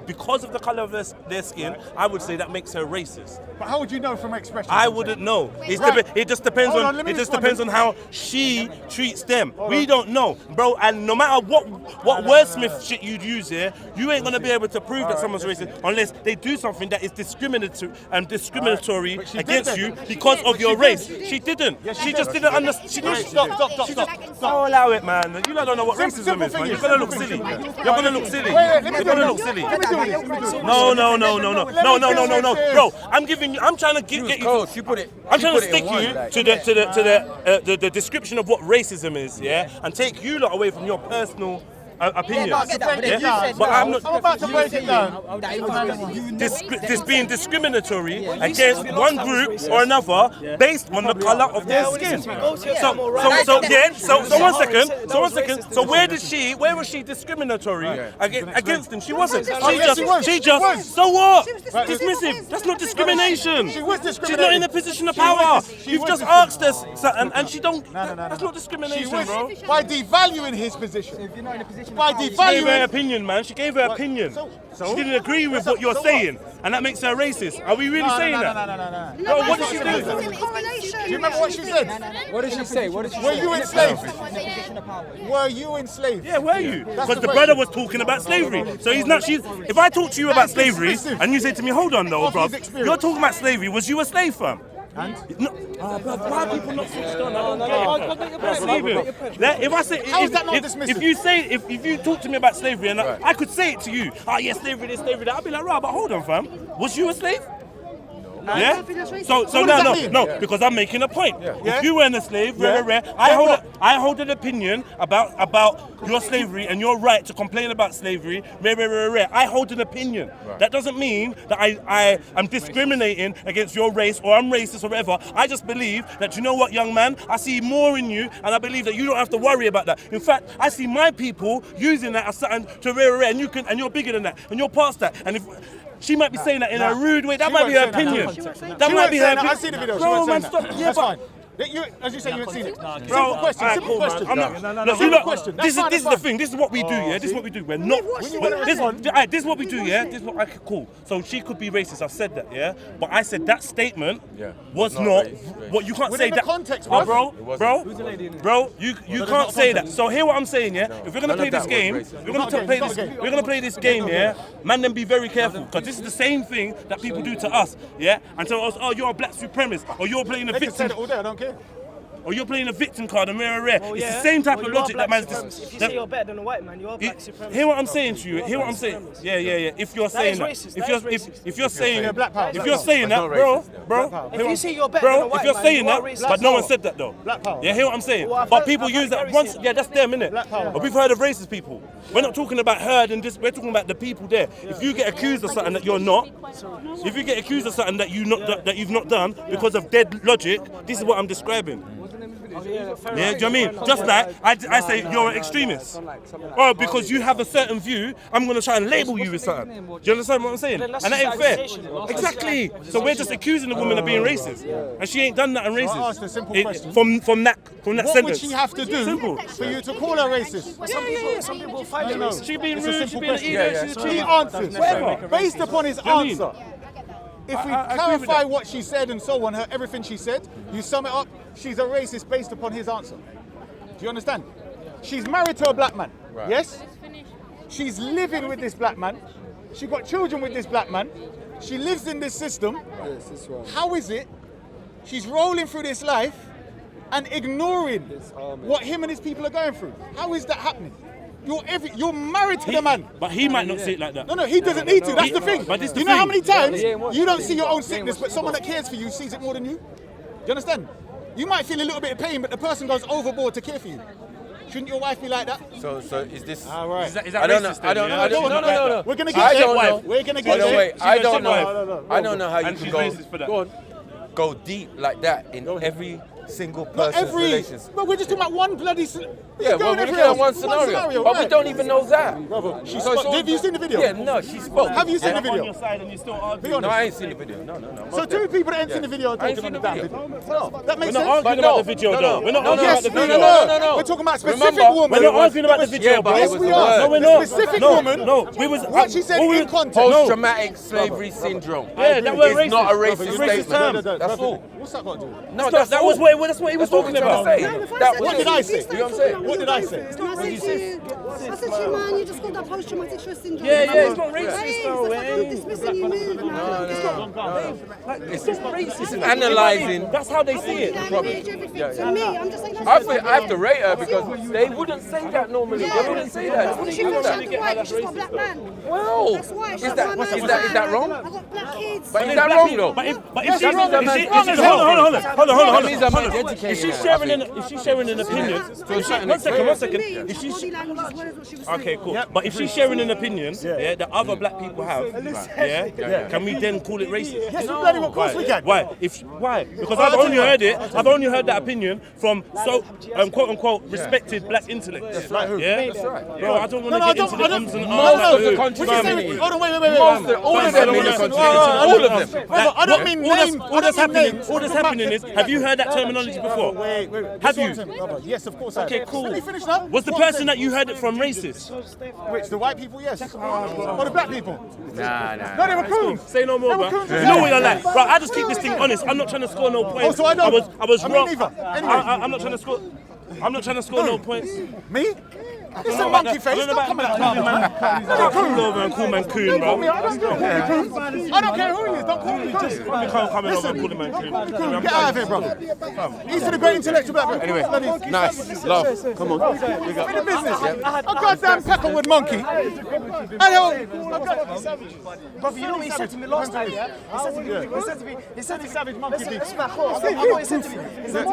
because of the color of their skin, I would say that makes her racist. But how would you know from expression? I wouldn't know. It just depends on how she treats them. We don't know, bro. And no matter what wordsmith shit you'd use here, you ain't gonna be able to prove that someone's racist unless they do something that is discriminatory against you because of your race. She didn't. She just didn't understand. She didn't. Stop. Don't allow it, man. You don't know what racism is, man. You're gonna look silly. You're gonna look silly. You're gonna look silly. No, bro. I'm trying to get you. I'm trying to stick you to the description of what racism is, and take you lot away from your personal opinions. But I'm not. I'm about to break it down. This being discriminatory against one group or another based on the color of their skin. So 1 second. So where was she discriminatory against them? She wasn't. She just. So what? Dismissive. That's not discrimination. She was discriminating. She's not in a position of power. You've just asked us, and she don't. That's not discrimination, bro. By devaluing his position. If you're not in a position By of power, She gave her devaluing. opinion, man. She gave her opinion. She didn't agree with what you're saying, and that makes her racist. Are we really saying that? No. Bro, what did she do? Do you remember what she said? What did she say? Were you enslaved? Were you enslaved? Yeah, were you? Because the brother was talking about slavery. So he's not. If I talk to you about slavery, and you say to me, "Hold on, though, bro, you're talking about slavery. Was you a slave, fam?" And? No, why are people not switched on? I don't get it. If I say, How is that not dismissive? if you talk to me about slavery, and I could say it to you, yes, slavery this, slavery that, I'd be like, right, but hold on, fam, was you a slave? Yeah. So no, because I'm making a point. If you weren't a slave, I hold an opinion about your slavery and your right to complain about slavery. I hold an opinion. That doesn't mean that I am discriminating against your race or I'm racist or whatever. I just believe that, you know what, young man, I see more in you, and I believe that you don't have to worry about that. In fact, I see my people using that as something to and you're bigger than that, and you're past that. And if she might be saying that in a rude way. That might be her opinion. That might be her opinion. I see the video. Bro, man, stop. That's fine. As you say, you haven't seen it. Bro, Simple question. Simple question. This is the thing. This is what we do, This is what we do. We're not. This is what we do, This is what cool. So she could be racist. I've said that, But I said that statement was not. What you can't say that. Context, bro. You can't say that. So hear what I'm saying, If we're gonna play this game, we're gonna play this game, Man, then be very careful, because this is the same thing that people do to us, and tell us, oh, you're a black supremacist, or you're playing a victim. They can say it all day. I don't care. Or you're playing a victim card, and it's the same type of logic that man's. If you say you're better than a white man, you're a black supremacist. Hear what I'm saying to you. Hear what I'm saying. Yeah. If you're saying that, if you're saying that, bro. If you say you're better than a white man, if you're saying that, racist. but no one said that though. Black power. Yeah, hear what I'm saying. But people use that once. Yeah, that's them, innit? But we've heard of racist people. We're not talking about herd and this. We're talking about the people there. If you get accused of something that you're not, if you get accused of something that you've not done because of dead logic, this is what I'm describing. Do you know what I mean? Just like I say you're an extremist. Or because you have a certain view, I'm going to try and label you with something. Do you understand what I'm saying? And that ain't fair. Exactly. So we're just accusing the woman of being racist. And she ain't done nothing racist. I asked a simple question. From that what sentence. Would she have to do for you to call her racist? Some people find it racist. She being rude, she being an idiot. He answers. Based upon his answer. If we clarify what she said and so on, everything she said, you sum it up, she's a racist based upon his answer. Do you understand? She's married to a black man, yes? She's living with this black man. She got children with this black man. She lives in this system. How is it she's rolling through this life and ignoring what him and his people are going through? How is that happening? You're married to the man. But he might not see it like that. No, he doesn't need to. That's the thing. But this you know how many times you don't see your own sickness, but someone that cares for you sees it more than you? Do you understand? You might feel a little bit of pain, but the person goes overboard to care for you. Shouldn't your wife be like that? So is this? All right. Is that racist? I don't know. No. We're gonna get there. We're gonna get there. I don't know how you can go. Go on. go deep like that in every single person's relationship. But we're just talking about one bloody. Yeah, well, we're looking at one scenario, but we don't even know that. Brother, have you seen the video? Yeah, no, she spoke. Have you seen the video? On your side and you still argue. No, I ain't seen the video. No. So two people that ain't seen the video are talking on the damn video. No, that makes sense. We're not arguing about the video, though. We're not arguing about the video. No. We're talking about specific woman. We're not arguing about the video, bro. Yes, we are. No, we're not. Specific woman. No, we was. What she said in context. Post-traumatic slavery syndrome. Yeah, that was It's not a racist racist statement. term. That's all. What's that got to do? No, that's what he was talking about. What did I say? You know what I'm saying? What did I say? I said to you, man, you just got that post-traumatic stress syndrome. Yeah, it's not racist, though, I'm dismissing you, move, man. It's not racist. It's analysing. That's how they see it. To me, I'm just saying. I have to rate her because they wouldn't say that normally. They wouldn't say that. They wouldn't She do was that. white, she's got a black man. Well, That's why. is that wrong? I got black kids. But is that wrong though? But if That's she's wrong. hold on. That means I'm educating If she's her, sharing I an opinion, one second. If she's okay, cool. But if she's sharing an opinion, that other black people have, can we then call it racist? Yes, bloody of course we can. Why? Why? Because I've only heard it. I've only heard that opinion from quote unquote respected black intellects. That's right. Yeah. That's right. Bro, I don't want to get into the ums and Most of the ahs. countries. Hold on, wait. All of them in the country. All of them. I don't mean name. All that's happening is, have you heard that terminology before? Wait. Have you? Yes, of course I have. Okay, cool. Let me finish now. Was the person that you heard it from racist? Which, the white people, yes. Or the black people? Nah. No, they were cool. Say no more, bro. You know what you're like, bro. I just keep this thing honest. I'm not trying to score no points. Oh, so I know. I was wrong. Me neither. Anyway. I'm not trying to score. I'm not trying to score no points. Me? It's a monkey face. Don't come at that. Cool over and cool man coon, bro. I don't care who he is. Don't call me coon. You can't come in over and call him man coon. Get out of here, brother. He's the great intellectual black man. Anyway, nice. Love. Come on. In the business. A goddamn peckerwood monkey. Brother, you know what he said to me last time, yeah? He said to me, savage monkey thing. smack off. You know what he said to me?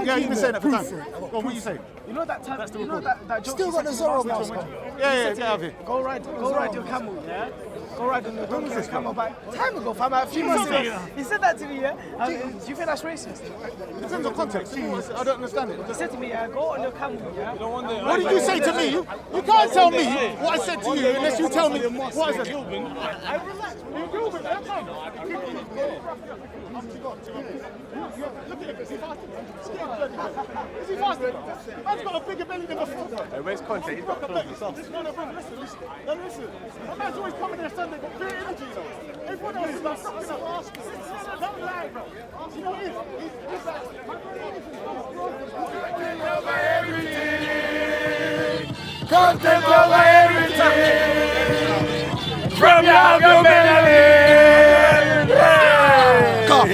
Yeah, you've been saying that for time. What do you say? You know that time, you know that joke Still got the Zorro mask on. Yeah, get out of here. Go ride your camel, yeah? Go ride on your camel back. Time ago, fam, a few months ago. He said that to me, yeah? Do you think that's racist? Depends on context. I don't understand it. He said to me, go on your camel, yeah? What did you say to me? You can't tell me what I said to you unless you tell me what I said. I relaxed. Look at him. Is he fasting? Is he fasting? Man's got a bigger belly than before. Hey, where's content? He's got clothes. Listen. That man's always coming there Sunday, got pure energy, though. Everyone else is like sucking up. Don't lie, bro. You know what it is? He's like, Content over everything. From your belly.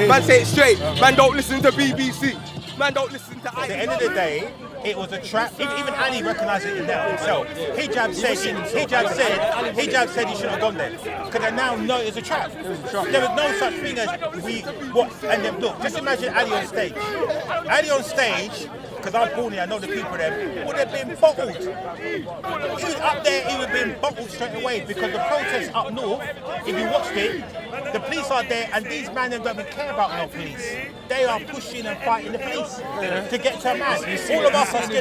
Man, say it straight. Man, don't listen to BBC. Man, don't listen to At the end of the day, it was a trap. Even Ali recognised it in there himself. Hijab said he shouldn't have gone there. Because they now know it was a trap. There was no such thing as and then look, just imagine Ali on stage. Ali on stage, because I'm born here, I know the people there, would have been bottled. He was up there, he would have been bottled straight away because the protests up north, if you watched it, the police are there and these men don't even care about no police. They are pushing and fighting the police to get to a man. All of us are scared.